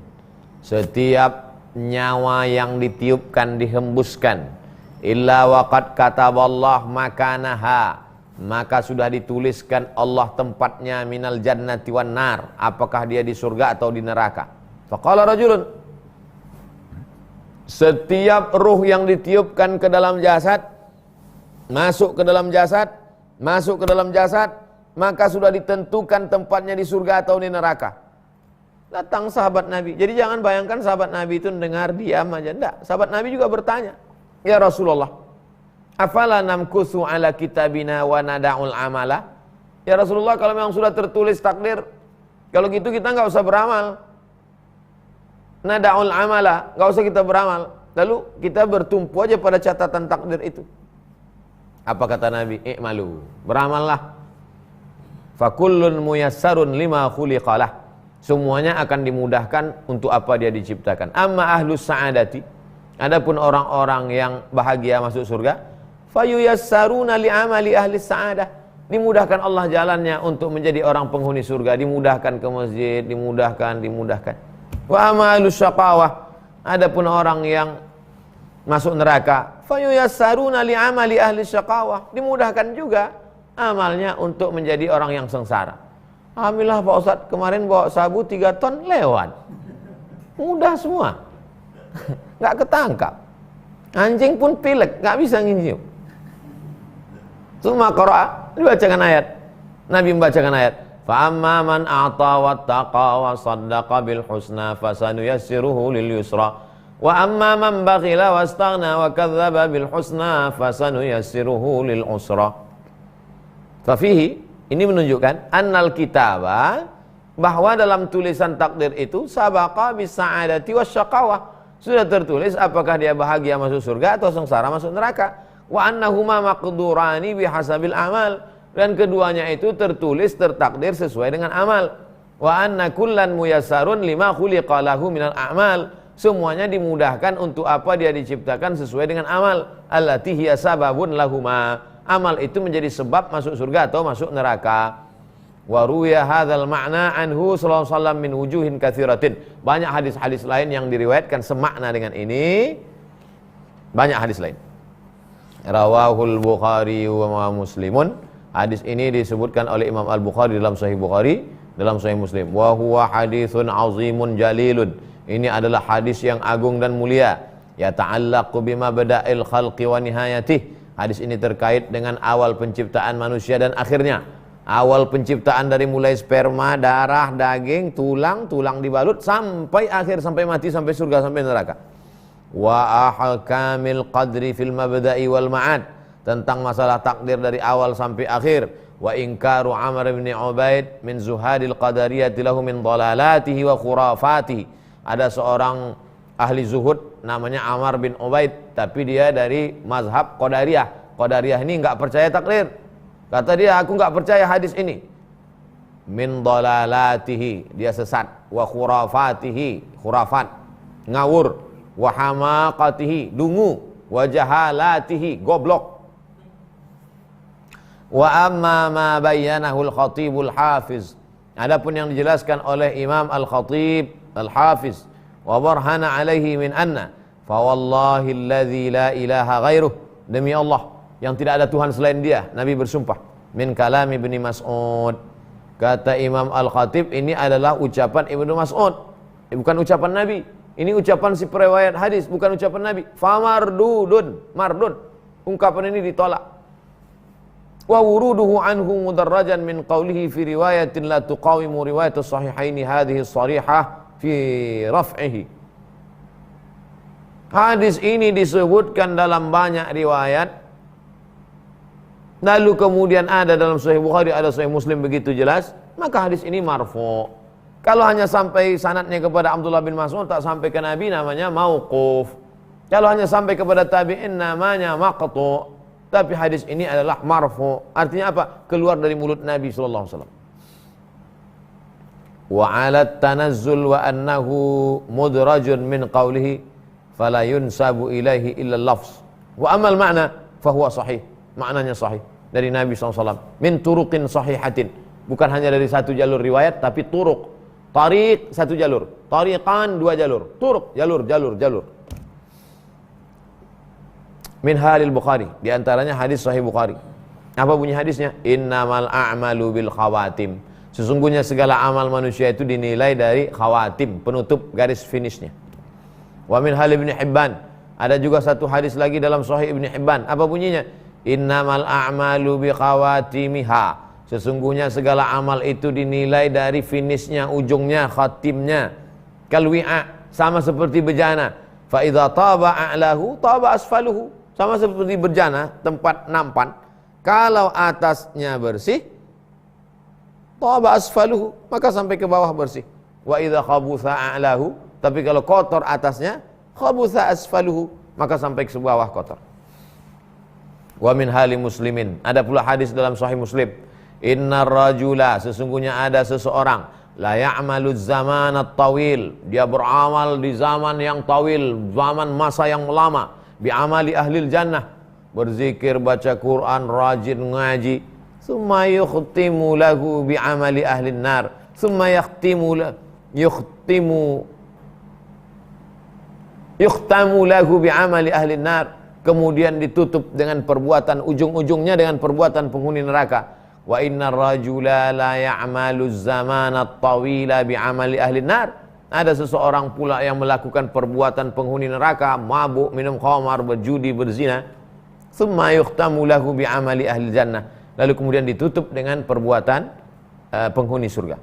setiap nyawa yang ditiupkan, dihembuskan, illa waqad kataballah makanaha, maka sudah dituliskan Allah tempatnya, minal jannati wan nar, apakah dia di surga atau di neraka. Faqala rajulun, setiap ruh yang ditiupkan ke dalam jasad, masuk ke dalam jasad, maka sudah ditentukan tempatnya di surga atau di neraka. Datang sahabat Nabi. Jadi jangan bayangkan sahabat Nabi itu dengar diam aja. Enggak, sahabat Nabi juga bertanya, ya Rasulullah, afala namkusu ala kitabina wa nada'ul amala? Ya Rasulullah, kalau memang sudah tertulis takdir, kalau gitu kita enggak usah beramal. Nada'ul amala, enggak usah kita beramal. Lalu kita bertumpu aja pada catatan takdir itu. Apa kata Nabi? I'malu, beramallah. Fakullun muyassarun lima khuliqalah. Semuanya akan dimudahkan untuk apa dia diciptakan. Amma ahlus sa'adati, adapun orang-orang yang bahagia masuk surga, fayuyassaruna li'amali ahli sa'adah. Dimudahkan Allah jalannya untuk menjadi orang penghuni surga, dimudahkan ke masjid, dimudahkan. Wa amma ahlus syaqawah, adapun orang yang masuk neraka, fayuyassaruna li'amali ahli syaqawah, dimudahkan juga amalnya untuk menjadi orang yang sengsara. Alhamdulillah Pak Ustadz, kemarin bawa sabu 3 ton lewat, mudah semua. Nggak ketangkap, anjing pun pilek, nggak bisa nginjil. Suma qara'a, dibacakan ayat, Nabi membacakan ayat, fa amma man a'ta wattaqa wa saddaqa bil husna fasanuyassiruhu lil yusra. Wa amma man bakhila wastaghna wa kadzdzaba bil husna fasanuyassiruhu lil usra. Fa fihi, ini menunjukkan annal kitaba, bahwa dalam tulisan takdir itu sabaqa bis sa'adati wasyaqawah, sudah tertulis apakah dia bahagia masuk surga atau sengsara masuk neraka. Wa annahuma maqdurani bihasabil amal, dan keduanya itu tertulis, tertakdir sesuai dengan amal. Wa anna kullan muyassarun lima khuliqa lahu minal a'mal, semuanya dimudahkan untuk apa dia diciptakan sesuai dengan amal. Allati hiya sababun lahuma, amal itu menjadi sebab masuk surga atau masuk neraka. Wa ruya hadzal ma'na anhu sallallahu alaihi wasallam min wujuhin katsiratin. Banyak hadis-hadis lain yang diriwayatkan semakna dengan ini. Banyak hadis lain. Rawahul Bukhari wa Muslimun. Hadis ini disebutkan oleh Imam Al-Bukhari dalam Sahih Bukhari, dalam Sahih Muslim. Wa huwa haditsun azimun jalilun. Ini adalah hadis yang agung dan mulia. Ya ta'allaqu bima bada'il khalqi wa nihayatih. Hadis ini terkait dengan awal penciptaan manusia dan akhirnya. Awal penciptaan dari mulai sperma, darah, daging, tulang dibalut sampai akhir, sampai mati, sampai surga, sampai neraka. Wa ahkamil qadri fil mabda'i wal ma'ad, tentang masalah takdir dari awal sampai akhir. Wa inkaru Amr bin Ubaid min zuhadil qadariyati lahu min dhalalatihi wa khurafatihi. Ada seorang ahli zuhud namanya Amr bin Ubaid, tapi dia dari mazhab Qadariyah. Qadariyah ini enggak percaya takdir. Kata dia, aku enggak percaya hadis ini. Min dhalalatihi, dia sesat. Wa khurafatihi, khurafat, ngawur. Wa hamaqatihi, dungu. Wa jahalatihi, goblok. Wa amma ma bayyanahu al-Khatibul Hafiz, adapun yang dijelaskan oleh Imam Al-Khatib Al-Hafiz, wa barhana alaihi min anna fa wallahi alladzi la ilaha ghairuh, demi Allah yang tidak ada Tuhan selain dia, Nabi bersumpah. Min kalam Ibnu Mas'ud, kata Imam Al-Khatib, ini adalah ucapan Ibnu Mas'ud, bukan ucapan Nabi. Ini ucapan si periwayat hadis, bukan ucapan Nabi. Fa mardudun, mardud, ungkapan ini ditolak. Wa wuruduhu anhu mudarrajan min qawlihi fi riwayatin la tuqawimu riwayat as-sahihaini hadhihi as-sarihah fi raf'ihi. Hadis ini disebutkan dalam banyak riwayat. Lalu kemudian ada dalam Sahih Bukhari, ada Sahih Muslim begitu jelas, maka hadis ini marfu'. Kalau hanya sampai sanadnya kepada Abdullah bin Mas'ud tak sampai ke Nabi namanya mauquf. Kalau hanya sampai kepada tabi'in namanya maqtu'. Tapi hadis ini adalah marfu'. Artinya apa? Keluar dari mulut Nabi sallallahu alaihi wasallam. Wa 'ala tanazzul wa annahu mudrajun min qawlihi fala yunsabu ilaihi illa lafz. Wa amal ma'na fahuwa sahih. Maknanya sahih dari Nabi SAW min turuqin sahihatin, bukan hanya dari satu jalur riwayat tapi turuk. Tariq satu jalur, tariqan dua jalur, turuk jalur. Min halil Bukhari, di antaranya hadis Sahih Bukhari. Apa bunyi hadisnya? Innamal a'malu bil khawatim. Sesungguhnya segala amal manusia itu dinilai dari khawatim, penutup garis finishnya. Wa min hal Ibnu Hibban, ada juga satu hadis lagi dalam Sahih Ibnu Hibban. Apa bunyinya? Innamal a'malu bi khawatimiha. Sesungguhnya segala amal itu dinilai dari finishnya, ujungnya, khatimnya. Kalwi'a, sama seperti bejana. Fa idza taba a'lahu taba asfaluhu. Sama seperti bejana, tempat nampan. Kalau atasnya bersih, taba asfaluhu, maka sampai ke bawah bersih. Wa idza khabutha a'lahu, tapi kalau kotor atasnya, khabutha asfaluhu, maka sampai ke bawah kotor. Wa min hali muslimin, ada pula hadis dalam Sahih Muslim. Innar rajula, sesungguhnya ada seseorang, la ya'malu zaman at-tawil, dia beramal di zaman yang tawil, zaman masa yang lama, bi amali ahlil jannah, berzikir, baca Quran, rajin ngaji, summa yukhtimu lahu bi amali ahlin nar, summa yukhtamu lahu bi amali ahlin nar, kemudian ditutup dengan perbuatan, ujung-ujungnya dengan perbuatan penghuni neraka. Wa innar rajula la ya'malu zamana at-tawila bi amali ahli nar. Ada seseorang pula yang melakukan perbuatan penghuni neraka, mabuk, minum khamar, berjudi, berzina. Tsumma yukhtamu lahu bi amali ahli jannah. Lalu kemudian ditutup dengan perbuatan penghuni surga.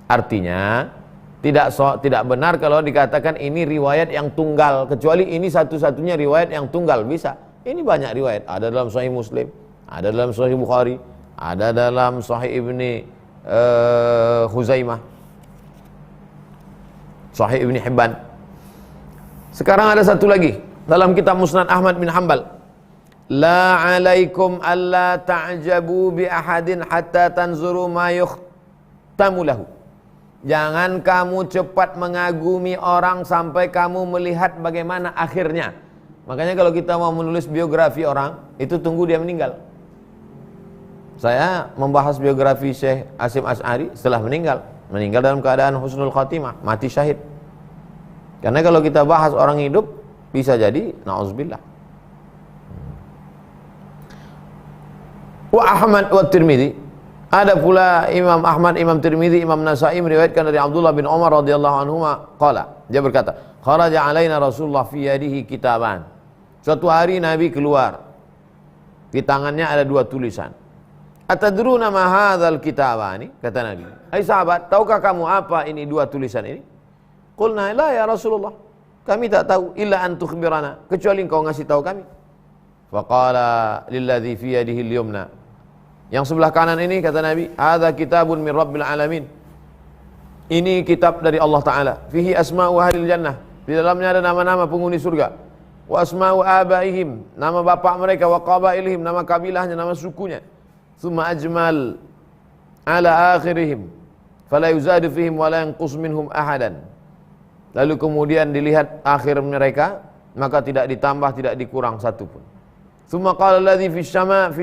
Artinya tidak benar kalau dikatakan ini riwayat yang tunggal, kecuali ini satu-satunya riwayat yang tunggal, bisa. Ini banyak riwayat, ada dalam Sahih Muslim, ada dalam Sahih Bukhari, ada dalam Sahih Ibni Khuzaimah, Sahih Ibni Hibban. Sekarang ada satu lagi dalam kitab Musnad Ahmad bin Hanbal. La alaikum alla ta'jabu bi ahadin hatta tanzuru ma yukhtamu lahu. Jangan kamu cepat mengagumi orang sampai kamu melihat bagaimana akhirnya. Makanya kalau kita mau menulis biografi orang, itu tunggu dia meninggal. Saya membahas biografi Syekh Hasyim Asy'ari setelah meninggal dalam keadaan husnul khatimah, mati syahid. Karena kalau kita bahas orang hidup, bisa jadi na'udzubillah. Wa Ahmad wa Tirmidzi, ada pula Imam Ahmad, Imam Tirmidzi, Imam Nasa'i meriwayatkan dari Abdullah bin Umar radhiyallahu anhuma qala, dia berkata, kharaja alaina Rasulullah fi yadihi kitaban. Suatu hari Nabi keluar, di tangannya ada dua tulisan. Atadruna ma hadzal kitabani, kata Nabi. Hai sahabat, tahukah kamu apa ini dua tulisan ini? Qulna la ya Rasulullah, kami tak tahu, illa an tukhbirana, kecuali engkau ngasih tahu kami. Faqala lilladzi fi yadihi al-yumna, yang sebelah kanan ini kata Nabi, hadza kitabun min rabbil alamin, ini kitab dari Allah Ta'ala, fihi asma'u ahlil jannah, di dalamnya ada nama-nama penghuni surga, wa asma'u abaihim, nama bapak mereka, wa qabailihim, nama kabilahnya, nama sukunya, thumma ajmal ala akhirihim fala yuzadu fihim wa la yanqus minhum ahadan. Lalu kemudian dilihat akhir mereka, maka tidak ditambah, tidak dikurang satu pun. Thumma qala alladhi fi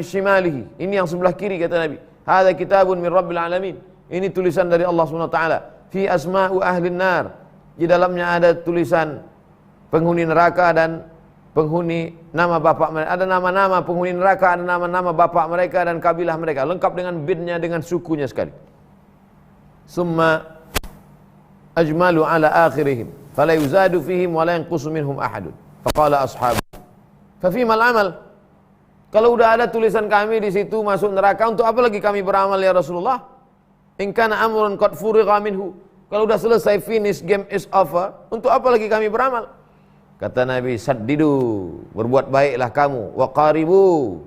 shimalihi, ini yang sebelah kiri kata Nabi, hadza kitabun min rabbil alamin, ini tulisan dari Allah Subhanahu wa taala, fi asma'u ahlin nar, di dalamnya ada tulisan penghuni neraka dan penghuni nama bapak mereka, ada nama-nama penghuni neraka, ada nama-nama bapak mereka dan kabilah mereka, lengkap dengan binnya, dengan sukunya sekali. Summa ajmalu ala akhirihim fala yuzadu fihim wa la yanqusu minhum ahadun. Faqala ashabu fa fimal amal, kalau udah ada tulisan kami di situ masuk neraka, untuk apa lagi kami beramal ya Rasulullah? In kana amrun qad furigha minhu, kalau udah selesai, finish, game is over, untuk apa lagi kami beramal? Kata Nabi, saddidu, berbuat baiklah kamu, wa qaribu,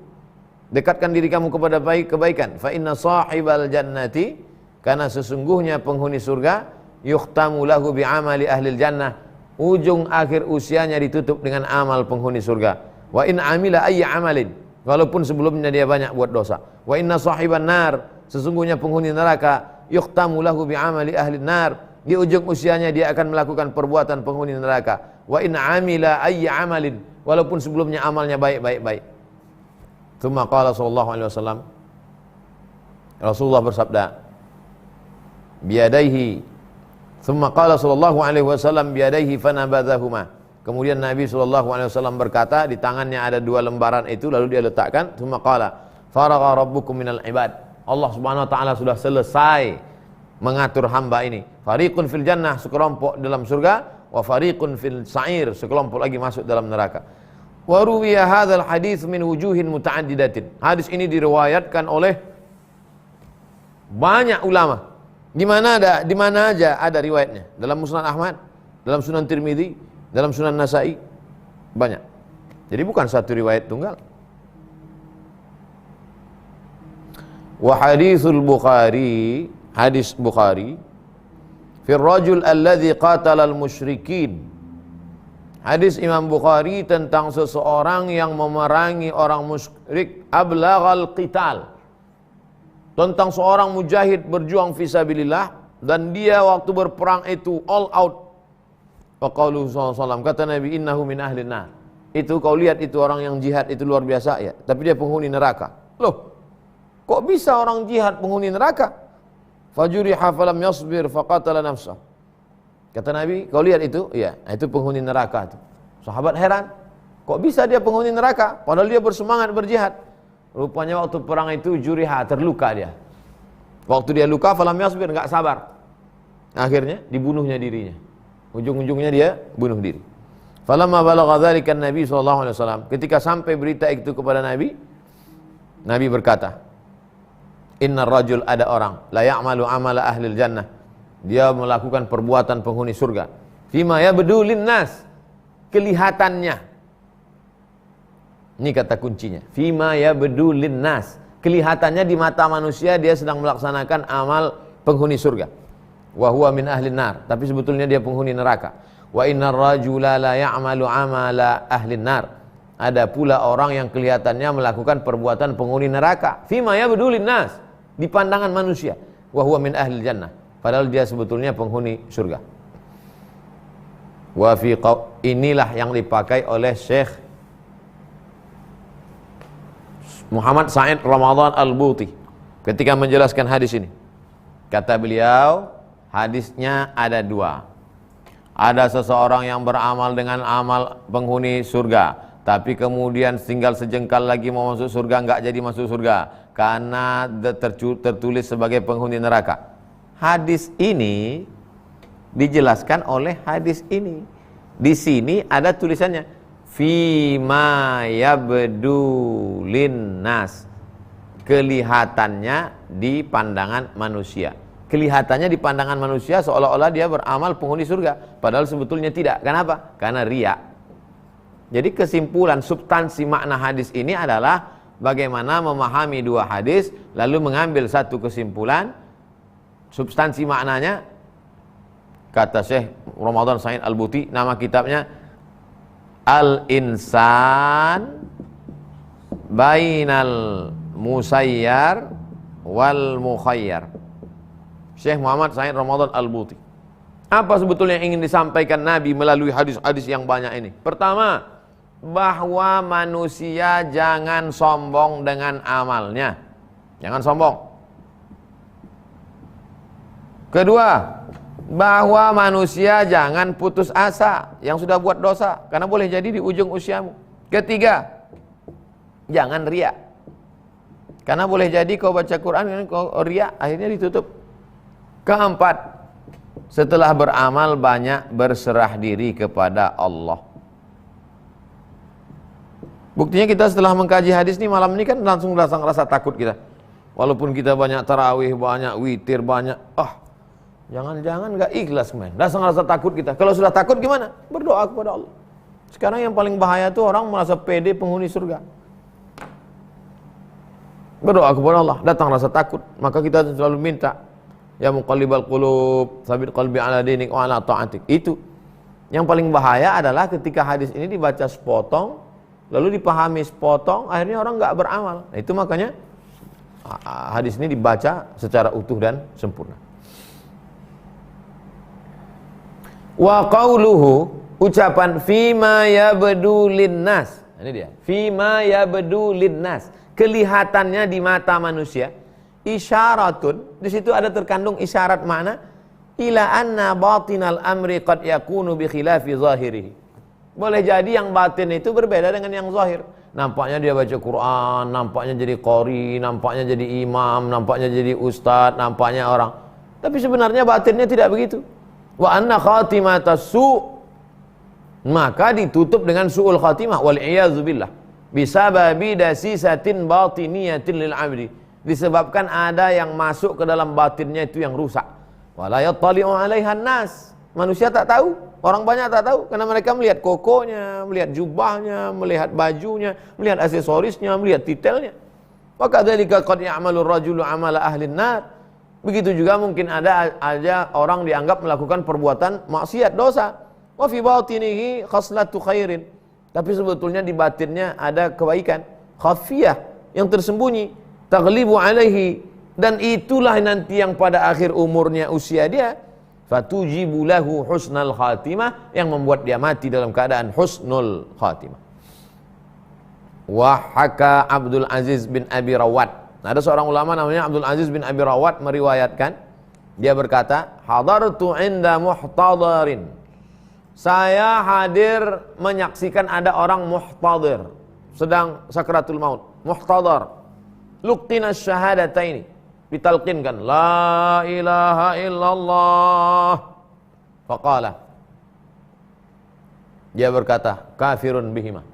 dekatkan diri kamu kepada kebaikan. Fa inna sahibal jannati, karena sesungguhnya penghuni surga, yukhtamu lahu bi amali ahlil jannah, ujung akhir usianya ditutup dengan amal penghuni surga. Wa in amila ayya amalin, walaupun sebelumnya dia banyak buat dosa. Wa inna sahiban nar, sesungguhnya penghuni neraka, yukhtamu lahu bi amali ahlin nar, di ujung usianya dia akan melakukan perbuatan penghuni neraka. Wa in amila ayya amalin, walaupun sebelumnya amalnya baik. Tsumma qala sallallahu alaihi wasallam, Rasulullah bersabda, biyadaihi, tsumma qala sallallahu alaihi wasallam biyadaihi fanabadzahuma. Kemudian Nabi sallallahu alaihi wasallam berkata, di tangannya ada 2 lembaran itu, lalu dia letakkan. Tsumma qala faragha rabbukum minal ibad. Allah Subhanahu wa taala sudah selesai mengatur hamba ini. Fariqun fil jannah, sekelompok dalam surga, wa fariqun fil sa'ir, sekelompok lagi masuk dalam neraka. Wa ruwiya hadzal hadits min wujuhin muta'addidatin. Hadis ini diriwayatkan oleh banyak ulama. Di mana aja ada riwayatnya. Dalam Musnad Ahmad, dalam Sunan Tirmidzi, dalam Sunan Nasa'i, banyak. Jadi bukan satu riwayat tunggal. Wa haditsul Bukhari, hadis Bukhari, fir rajul alladzi qatala al musyrikin. Hadis Imam Bukhari tentang seseorang yang memerangi orang musyrik, ablaghal qital. Tentang seorang mujahid berjuang fisabilillah dan dia waktu berperang itu all out. Wa qauluhu sallallahu alaihi wasallam, kata Nabi, innahu min ahlin nar. Itu kau lihat itu orang yang jihad itu luar biasa ya, tapi dia penghuni neraka. Loh, kok bisa orang jihad penghuni neraka? Fajuriha falam yasbir faqatala nafsah. Kata Nabi, kau lihat itu, ya, itu penghuni neraka itu. Sahabat heran, kok bisa dia penghuni neraka padahal dia bersemangat berjihad? Rupanya waktu perang itu juriha, terluka dia. Waktu dia luka, falam yasbir, enggak sabar. Akhirnya dibunuhnya dirinya. Ujung-ujungnya dia bunuh diri. Falamma balagha dzalika Nabi sallallahu alaihi wasallam, ketika sampai berita itu kepada Nabi, Nabi berkata, innar rajul, ada orang, la ya'malu amala ahlil jannah, dia melakukan perbuatan penghuni surga, fima yabdu linnas, kelihatannya. Ini kata kuncinya, fima yabdu linnas, kelihatannya di mata manusia dia sedang melaksanakan amal penghuni surga. Wa huwa min ahlin nar, tapi sebetulnya dia penghuni neraka. Wa innar rajula la ya'malu amala ahlin nar, ada pula orang yang kelihatannya melakukan perbuatan penghuni neraka, fima yabdu linnas, di pandangan manusia. Wa huwa min ahlil jannah, padahal dia sebetulnya penghuni surga. Wa fi inilah yang dipakai oleh Syekh Muhammad Said Ramadan Al-Buti ketika menjelaskan hadis ini. Kata beliau, hadisnya ada 2. Ada seseorang yang beramal dengan amal penghuni surga, tapi kemudian tinggal sejengkal lagi mau masuk surga, enggak jadi masuk surga karena tertulis sebagai penghuni neraka. Hadis ini dijelaskan oleh hadis ini. Di sini ada tulisannya fima yabdu linnas, kelihatannya di pandangan manusia. Kelihatannya di pandangan manusia seolah-olah dia beramal penghuni surga, padahal sebetulnya tidak. Kenapa? Karena riya. Jadi kesimpulan substansi makna hadis ini adalah bagaimana memahami 2 hadis lalu mengambil satu kesimpulan. Substansi maknanya, kata Syekh Ramadan Said Al-Buti, nama kitabnya Al-Insan Bainal Musayyar wal Mukhayyar. Syekh Muhammad Said Ramadan Al-Buti. Apa sebetulnya yang ingin disampaikan Nabi melalui hadis-hadis yang banyak ini? Pertama, bahwa manusia jangan sombong dengan amalnya. Jangan sombong. Kedua, bahwa manusia jangan putus asa yang sudah buat dosa, karena boleh jadi di ujung usiamu. Ketiga, jangan riya, karena boleh jadi kau baca Quran, kau riya, akhirnya ditutup. Keempat, setelah beramal banyak berserah diri kepada Allah. Buktinya kita setelah mengkaji hadis ini malam ini kan langsung rasa takut kita. Walaupun kita banyak tarawih, banyak witir, banyak, jangan-jangan gak ikhlas, men. Rasa takut kita. Kalau sudah takut gimana? Berdoa kepada Allah. Sekarang yang paling bahaya itu orang merasa pede penghuni surga. Berdoa kepada Allah, datang rasa takut, maka kita selalu minta, ya muqallibal qulub, tsabbit qalbi ala dinik wa ala ta'atik. Itu. Yang paling bahaya adalah ketika hadis ini dibaca sepotong, lalu dipahami sepotong, akhirnya orang nggak beramal. Nah, itu makanya hadis ini dibaca secara utuh dan sempurna. Wa qauluhu, ucapan fima yabdu linnas. Ini dia. Fima yabdu linnas. Kelihatannya di mata manusia. Isyaratun, di situ ada terkandung isyarat mana? Ila anna batinal amri qad yakunu bi khilafi zahirihi. Boleh jadi yang batin itu berbeda dengan yang zahir. Nampaknya dia baca Quran, nampaknya jadi qori, nampaknya jadi imam, nampaknya jadi ustadz, nampaknya orang. Tapi sebenarnya batinnya tidak begitu. Wa anna khatimatas su', maka ditutup dengan su'ul khatimah wal iyadzu billah. Bisababi dasisatin batiniyatin lil 'abdi. Disebabkan ada yang masuk ke dalam batinnya itu yang rusak. Wala yattali'u 'alaiha nas. Manusia tak tahu, orang banyak tak tahu karena mereka melihat kokonya, melihat jubahnya, melihat bajunya, melihat aksesorisnya, melihat detailnya. Wa kadzalika qad ya'malu ar-rajulu 'amala ahlin nar. Begitu juga mungkin ada aja orang dianggap melakukan perbuatan maksiat, dosa. Wa fi batinihi khaslatu khairin. Tapi sebetulnya di batinnya ada kebaikan, khafiyah, yang tersembunyi, taghlibu alaihi, dan itulah nanti yang pada akhir umurnya usia dia, fatujibu lahu husnal khatimah, yang membuat dia mati dalam keadaan husnul khatimah. Wa haka Abdul Aziz bin Abi Rawat. Nah, ada seorang ulama namanya Abdul Aziz bin Abi Rawat meriwayatkan, dia berkata, hadartu inda muhtadarin. Saya hadir menyaksikan ada orang muhtadir, sedang sakratul maut. Muhtadar. Luqina syahadataini, ditalqinkan la ilaha illallah. Faqala, dia berkata, kafirun bihima.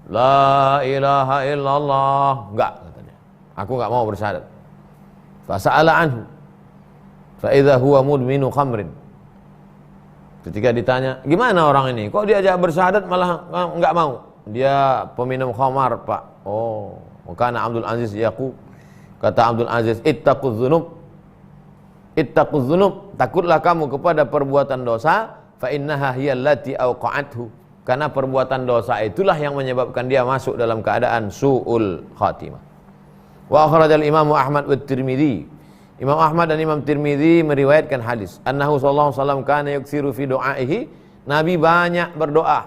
La ilaha illallah. Enggak, katanya. Aku enggak mau bersyahadat. Fasa'ala anhu. Fa idza huwa mudminu khamrin. Ketika ditanya, gimana orang ini? Kok diajak bersyahadat malah enggak mau? Dia peminum khamar, Pak. Oh, karena Abdul Aziz yaqu. Kata Abdul Aziz, ittaquz dzunub. Ittaquz dzunub, takutlah kamu kepada perbuatan dosa, fa innaha hiyallati awqa'athu. Karena perbuatan dosa itulah yang menyebabkan dia masuk dalam keadaan su'ul khatimah. Wa akhrajal Imam Ahmad wa Tirmidzi. Imam Ahmad dan Imam Tirmidzi meriwayatkan hadis, annahu sallallahu alaihi wasallam kana yuksiru fi du'aihi. Nabi banyak berdoa.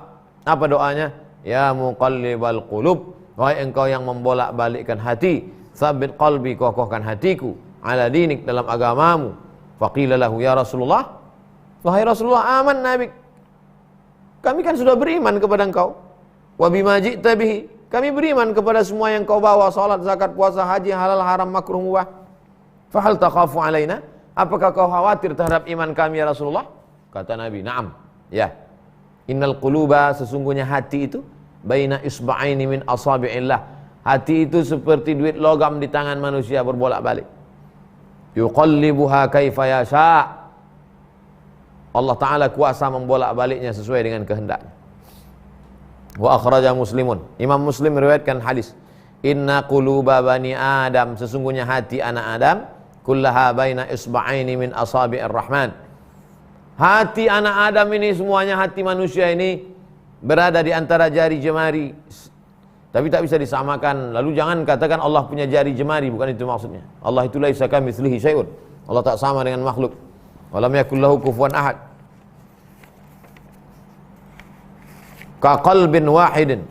Apa doanya? Ya muqallibal qulub, wahai engkau yang membolak-balikkan hati, tsabbit qalbi, kokohkan hatiku, ala dinik, dalam agamamu. Faqila lahu ya Rasulullah, wahai Rasulullah, aman nabi, kami kan sudah beriman kepada engkau. Wa bima ji'ta bihi, kami beriman kepada semua yang kau bawa, salat, zakat, puasa, haji, halal, haram, makruh, mubah. Fahal takhafu alaina, apakah kau khawatir terhadap iman kami ya Rasulullah? Kata Nabi, na'am, ya. Innal quluba, sesungguhnya hati itu, baina isba'aini min asabi'illah. Hati itu seperti duit logam di tangan manusia berbolak-balik. Yuqallibuha kaifa yasha. Allah Ta'ala kuasa membolak-baliknya sesuai dengan kehendaknya. Wa akhraja Muslimun. Imam Muslim meriwayatkan hadis. Inna quluba bani Adam, sesungguhnya hati anak Adam, kullaha baina isba'aini min asabi'ir rahman. Hati anak Adam ini semuanya, hati manusia ini berada di antara jari jemari. Tapi tak bisa disamakan. Lalu jangan katakan Allah punya jari jemari, bukan itu maksudnya. Allah itu laisa kamitslihi syai'un. Allah tak sama dengan makhluk. Walam yakul lahu kufuwan ahad. Ka qalbin wahidin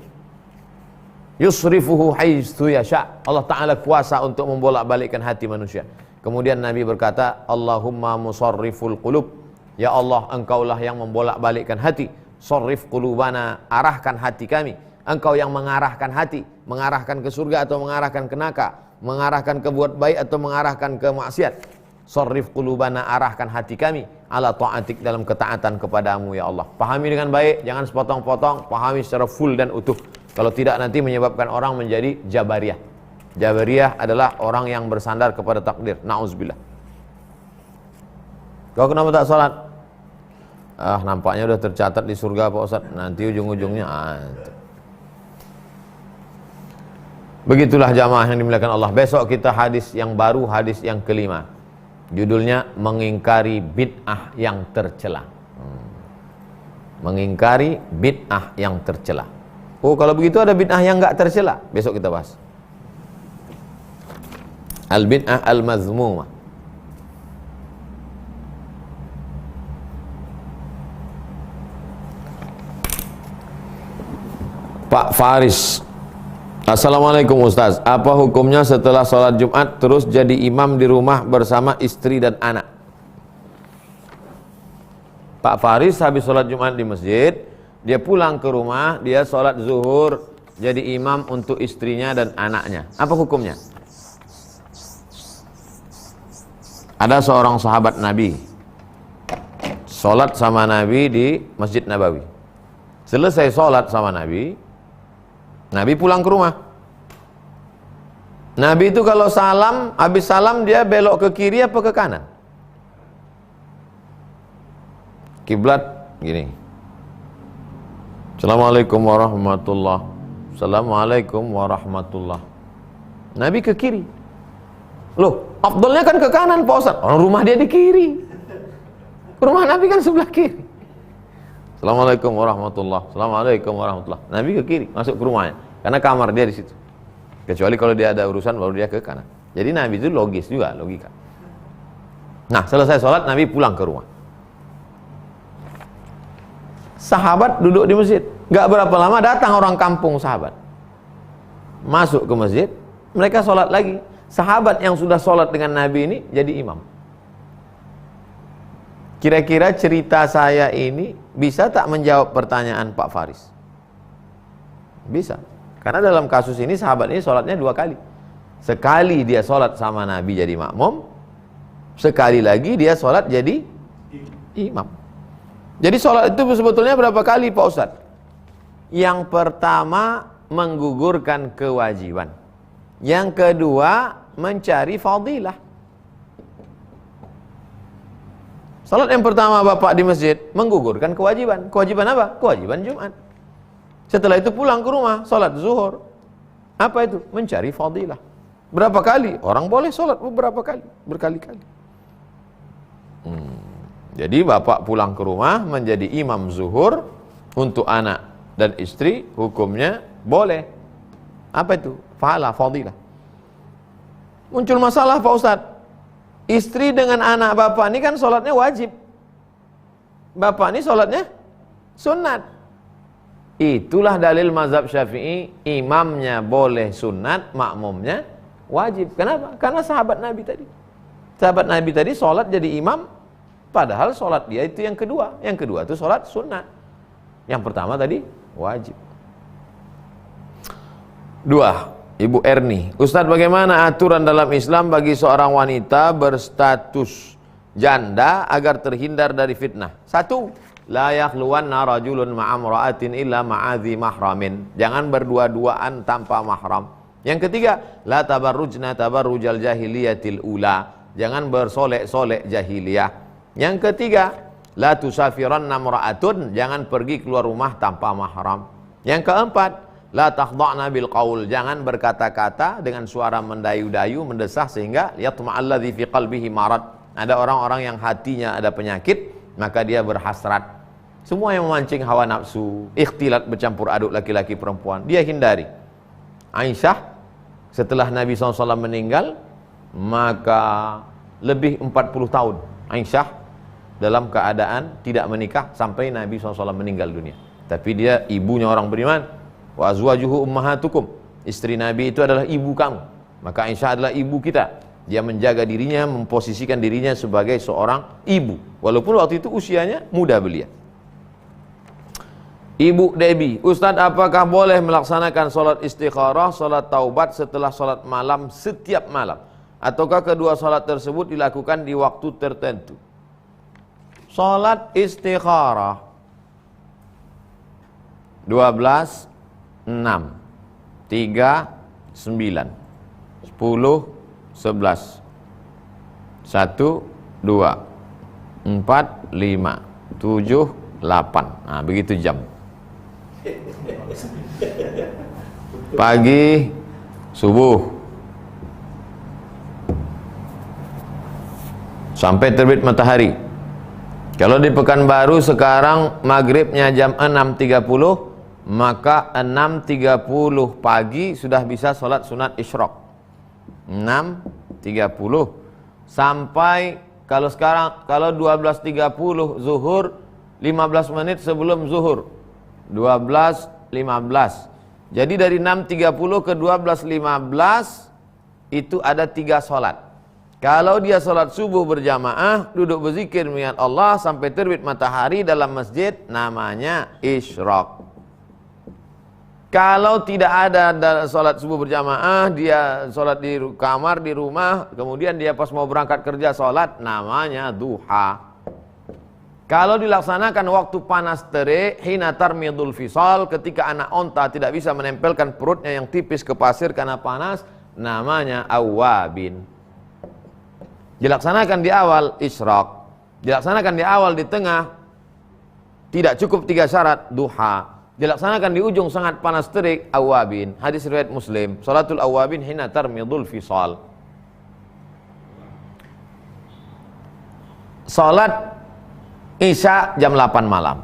yusrifuhu haitsu yasha. Allah Ta'ala kuasa untuk membolak-balikkan hati manusia. Kemudian Nabi berkata, Allahumma musarriful qulub, ya Allah, engkaulah yang membolak-balikkan hati. Sarrif qulubana, arahkan hati kami. Engkau yang mengarahkan hati, mengarahkan ke surga atau mengarahkan ke neraka, mengarahkan ke buat baik atau mengarahkan ke maksiat. Sarrif qulubana, arahkan hati kami ala ta'atik, dalam ketaatan kepadamu ya Allah. Pahami dengan baik, jangan sepotong-potong, pahami secara full dan utuh. Kalau tidak nanti menyebabkan orang menjadi Jabariyah. Jabariyah adalah orang yang bersandar kepada takdir. Na'udzubillah. Kau kenapa tak salat? nampaknya udah tercatat di surga Pak Ustadz, nanti ujung-ujungnya begitulah jamaah yang dimuliakan Allah. Besok kita hadis yang baru, hadis yang kelima, judulnya mengingkari bid'ah yang tercela. Mengingkari bid'ah yang tercela. Oh, kalau begitu ada bid'ah yang enggak tercela, besok kita bahas. Al bid'ah al mazmumah. Pak Faris, Assalamualaikum Ustaz, apa hukumnya setelah sholat Jumat terus jadi imam di rumah bersama istri dan anak? Pak Faris habis sholat Jumat di masjid, dia pulang ke rumah, dia sholat zuhur jadi imam untuk istrinya dan anaknya. Apa hukumnya? Ada seorang sahabat Nabi sholat sama Nabi di Masjid Nabawi. Selesai sholat sama Nabi, Nabi pulang ke rumah. Nabi itu kalau salam, habis salam dia belok ke kiri apa ke kanan? Kiblat gini. Assalamualaikum warahmatullah. Assalamualaikum warahmatullah. Nabi ke kiri. Loh, afdolnya kan ke kanan Pak Ustaz. Orang rumah dia di kiri. Rumah Nabi kan sebelah kiri. Assalamualaikum warahmatullah. Assalamualaikum warahmatullah. Nabi ke kiri, masuk ke rumahnya. Karena kamar dia di situ. Kecuali kalau dia ada urusan baru dia ke kanan. Jadi Nabi itu logis juga, logika. Nah, selesai sholat Nabi pulang ke rumah. Sahabat duduk di masjid. Gak berapa lama datang orang kampung sahabat. Masuk ke masjid, mereka sholat lagi. Sahabat yang sudah sholat dengan Nabi ini jadi imam. Kira-kira cerita saya ini bisa tak menjawab pertanyaan Pak Faris? Bisa. Karena dalam kasus ini sahabat ini sholatnya 2 kali. Sekali dia sholat sama Nabi jadi makmum, sekali lagi dia sholat jadi imam. Jadi sholat itu sebetulnya berapa kali Pak Ustadz? Yang pertama menggugurkan kewajiban. Yang kedua mencari fadilah. Salat yang pertama Bapak di masjid menggugurkan kewajiban. Kewajiban apa? Kewajiban Jumat. Setelah itu pulang ke rumah, salat zuhur. Apa itu? Mencari fadilah. Berapa kali? Orang boleh salat beberapa kali, berkali-kali. Jadi Bapak pulang ke rumah menjadi imam zuhur untuk anak dan istri, hukumnya boleh. Apa itu? Pahala, fadilah. Muncul masalah Pak Ustadz. Istri dengan anak Bapak ini kan sholatnya wajib. Bapak ini sholatnya sunat. Itulah dalil mazhab Syafi'i, imamnya boleh sunat, makmumnya wajib. Kenapa? Karena sahabat Nabi tadi. Sahabat Nabi tadi sholat jadi imam, padahal sholat dia itu yang kedua. Yang kedua itu sholat sunat. Yang pertama tadi wajib. 2. Ibu Erni, Ustadz bagaimana aturan dalam Islam bagi seorang wanita berstatus janda agar terhindar dari fitnah? 1. La yakhluwanna rajulun ma'amra'atin illa ma'adhi mahramin. Jangan berdua-duaan tanpa mahram. Yang ketiga, la tabarrujna tabarrujal jahiliyatil ula. Jangan bersolek-solek jahiliyah. Yang ketiga, la tusafiranna mra'atun. Jangan pergi keluar rumah tanpa mahram. Yang keempat, la takhda'na bil qaul, jangan berkata-kata dengan suara mendayu-dayu, mendesah sehingga yatma'alladzi fi qalbihi marad. Ada orang-orang yang hatinya ada penyakit, maka dia berhasrat. Semua yang memancing hawa nafsu, ikhtilat bercampur aduk laki-laki perempuan, dia hindari. Aisyah setelah Nabi SAW meninggal, maka lebih 40 tahun Aisyah dalam keadaan tidak menikah sampai Nabi SAW meninggal dunia. Tapi dia ibunya orang beriman. Wa azwajuhu ummahatukum. Istri Nabi itu adalah ibu kamu. Maka Aisyah adalah ibu kita. Dia menjaga dirinya, memposisikan dirinya sebagai seorang ibu. Walaupun waktu itu usianya muda belia. Ibu Debbie, Ustadz apakah boleh melaksanakan sholat istikharah, sholat taubat setelah sholat malam setiap malam? Ataukah kedua sholat tersebut dilakukan di waktu tertentu? Sholat istikharah 12 6, 3, 9, 10, 11, 1, 2, 4, 5, 7, 8. Nah, begitu jam. Pagi, subuh, sampai terbit matahari. Kalau di Pekanbaru sekarang maghribnya jam 6.30, maka 6.30 pagi sudah bisa sholat sunat isyraq. 6.30 sampai kalau sekarang, kalau 12.30 zuhur, 15 menit sebelum zuhur, 12.15. Jadi dari 6.30 ke 12.15 itu ada 3 sholat. Kalau dia sholat subuh berjamaah, duduk berzikir mengingat Allah sampai terbit matahari dalam masjid, namanya isyraq. Kalau tidak ada sholat subuh berjamaah, dia sholat di kamar, di rumah, kemudian dia pas mau berangkat kerja sholat, namanya duha. Kalau dilaksanakan waktu panas terik, hina tarmidul fisal, ketika anak onta tidak bisa menempelkan perutnya yang tipis ke pasir karena panas, namanya awabin. Dilaksanakan di awal isyraq, dilaksanakan di awal, di tengah tidak cukup 3 syarat, duha. Dilaksanakan di ujung sangat panas terik, awabin. Hadis riwayat Muslim, salatul awabin hina tarmidul fisal. Salat Isya jam 8 malam,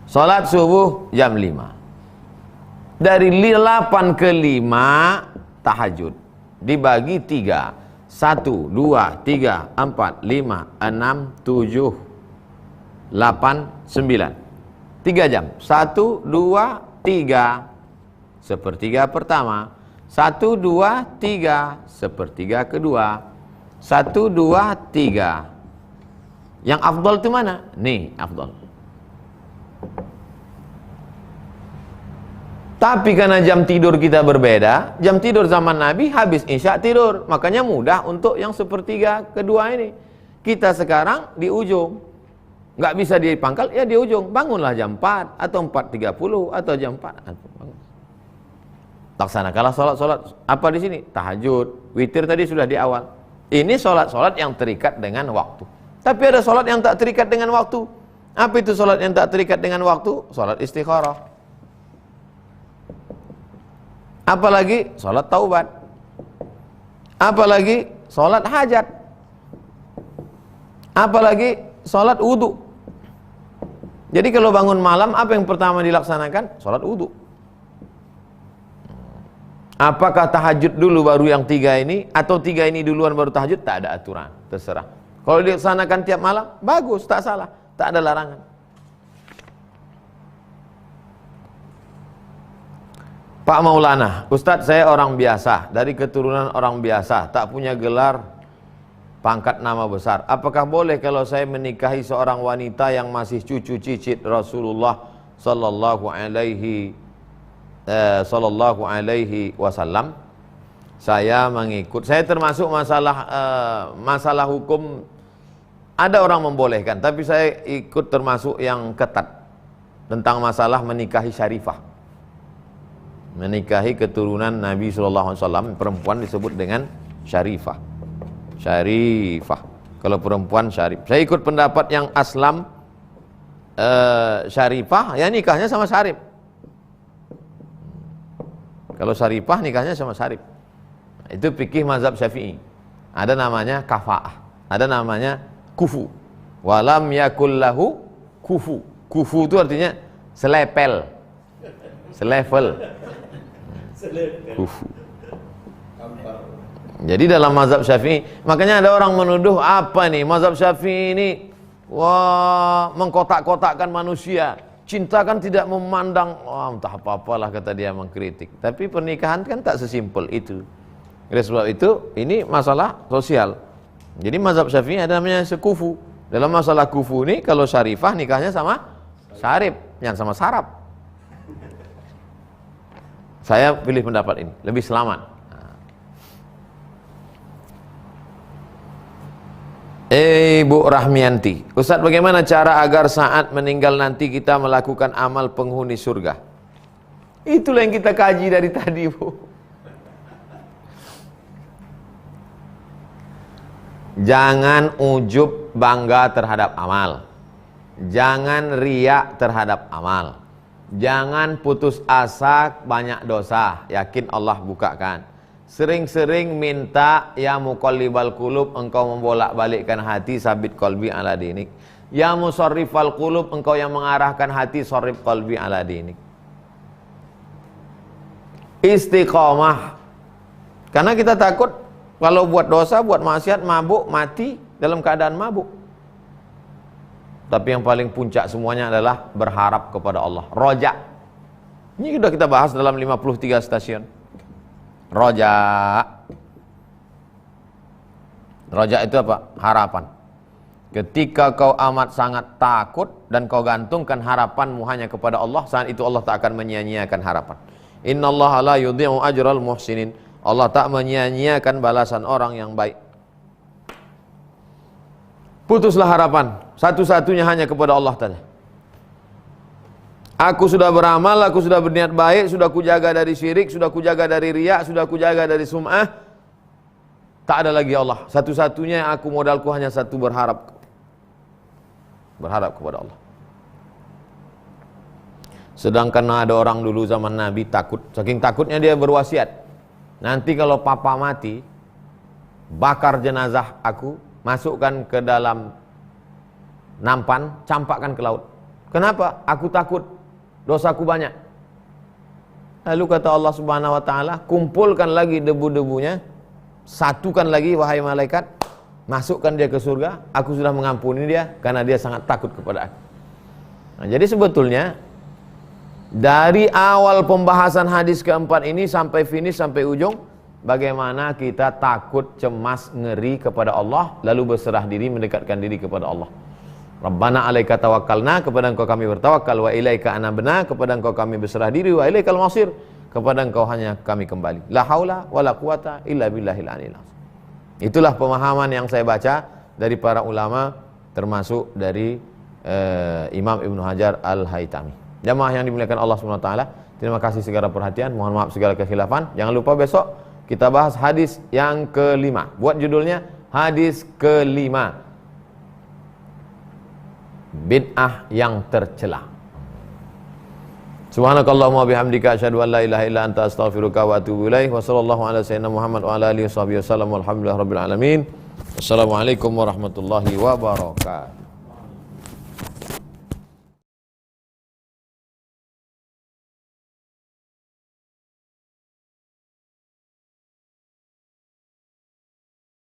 salat subuh jam 5. Dari 8 ke 5 tahajud dibagi 3. 1, 2, 3, 4, 5, 6, 7, 8, 9. 3 jam. 1, 2, 3 sepertiga pertama, 1, 2, 3 sepertiga kedua, 1, 2, 3. Yang afdal itu mana? Nih afdal. Tapi karena jam tidur kita berbeda, jam tidur zaman Nabi habis isya tidur, makanya mudah untuk yang sepertiga kedua ini. Kita sekarang di ujung, nggak bisa di pangkal, ya di ujung. Bangunlah jam 4 atau 4.30 atau jam 4. Laksanakanlah sholat-sholat apa di sini? Tahajud, witir tadi sudah di awal. Ini sholat-sholat yang terikat dengan waktu. Tapi ada sholat yang tak terikat dengan waktu. Apa itu sholat yang tak terikat dengan waktu? Sholat istikharah. Apalagi sholat taubat, apalagi sholat hajat, apalagi sholat wudhu. Jadi kalau bangun malam, apa yang pertama dilaksanakan? Sholat wudhu. Apakah tahajud dulu baru yang 3 ini, atau 3 ini duluan baru tahajud? Tak ada aturan, terserah. Kalau dilaksanakan tiap malam, bagus, tak salah, tak ada larangan. Pak Maulana, Ustadz saya orang biasa, dari keturunan orang biasa, tak punya gelar pangkat nama besar. Apakah boleh kalau saya menikahi seorang wanita yang masih cucu cicit Rasulullah sallallahu alaihi wasallam? Saya mengikut. Saya termasuk masalah hukum, ada orang membolehkan, tapi saya ikut termasuk yang ketat tentang masalah menikahi syarifah. Menikahi keturunan Nabi SAW, perempuan disebut dengan syarifah. Syarifah. Kalau perempuan syarif. Saya ikut pendapat yang aslam syarifah, ya nikahnya sama syarif. Kalau syarifah nikahnya sama syarif. Itu fikih mazhab Syafi'i. Ada namanya kafa'ah, ada namanya kufu. Walam yakullahu kufu. Kufu itu artinya selepel, selevel. Kufu. Jadi dalam mazhab Syafi'i, makanya ada orang menuduh apa nih mazhab Syafi'i ini, wah, mengkotak-kotakkan manusia. Cinta kan tidak memandang, wah, entah apa-apalah kata dia, mengkritik. Tapi pernikahan kan tak sesimpel itu. Oleh sebab itu, ini masalah sosial. Jadi mazhab Syafi'i ada namanya sekufu. Dalam masalah kufu ini, kalau syarifah nikahnya sama syarif, yang sama sarap. Saya pilih pendapat ini, lebih selamat. Bu Rahmianti, Ustadz bagaimana cara agar saat meninggal nanti kita melakukan amal penghuni surga? Itulah yang kita kaji dari tadi, Bu. Jangan ujub bangga terhadap amal. Jangan riya terhadap amal. Jangan putus asa banyak dosa. Yakin Allah bukakan. Sering-sering minta, ya muqallibal qulub, engkau membolak-balikkan hati, sabit qalbi ala dinik. Ya musarrifal qulub, engkau yang mengarahkan hati, sarrif qalbi ala dinik. Istiqamah. Karena kita takut kalau buat dosa, buat maksiat, mabuk, mati dalam keadaan mabuk. Tapi yang paling puncak semuanya adalah berharap kepada Allah. Roja. Ini sudah kita bahas dalam 53 stasiun. Roja. Roja itu apa? Harapan. Ketika kau amat sangat takut dan kau gantungkan harapanmu hanya kepada Allah, saat itu Allah tak akan menyia-nyiakan harapan. Innallaha la yudhi'u ajral muhsinin. Allah tak menyia-nyiakan balasan orang yang baik. Putuslah harapan, satu-satunya hanya kepada Allah Ta'ala. Aku sudah beramal, aku sudah berniat baik, sudah kujaga dari syirik, sudah kujaga dari riya, sudah kujaga dari sum'ah. Tak ada lagi Allah. Satu-satunya yang aku modalku hanya satu, berharap. Berharap kepada Allah. Sedangkan ada orang dulu zaman Nabi takut, saking takutnya dia berwasiat, nanti kalau papa mati, bakar jenazah aku, masukkan ke dalam nampan, campakkan ke laut. Kenapa? Aku takut, dosaku banyak. Lalu kata Allah Subhanahu wa taala, kumpulkan lagi debu-debunya, satukan lagi wahai malaikat, masukkan dia ke surga, aku sudah mengampuni dia karena dia sangat takut kepada aku. Nah, jadi sebetulnya dari awal pembahasan hadis keempat ini sampai finish, sampai ujung, bagaimana kita takut, cemas, ngeri kepada Allah, lalu berserah diri, mendekatkan diri kepada Allah. Rabbana alaika tawakkalna, kepada engkau kami bertawakal, wa ilaika anabna, kepada engkau kami berserah diri, wa ilaikal masir, kepada engkau hanya kami kembali. La haula wa la quwata illa billahil aliyil azim. Itulah pemahaman yang saya baca dari para ulama, termasuk dari Imam Ibnu Hajar Al-Haytami. Jamaah yang dimuliakan Allah SWT, terima kasih segala perhatian, mohon maaf segala kekhilafan. Jangan lupa besok kita bahas hadis yang kelima. Buat judulnya hadis kelima, bid'ah yang tercela. Subhanakallahumma bihamdika asyhadu an la ilaha illa anta astaghfiruka wa atubu ilaik. Wa sallallahu ala sayyidina Muhammad wa ala alihi washabihi wasallam. Walhamdulillahirabbil alamin. Wassalamualaikum warahmatullahi wabarakatuh.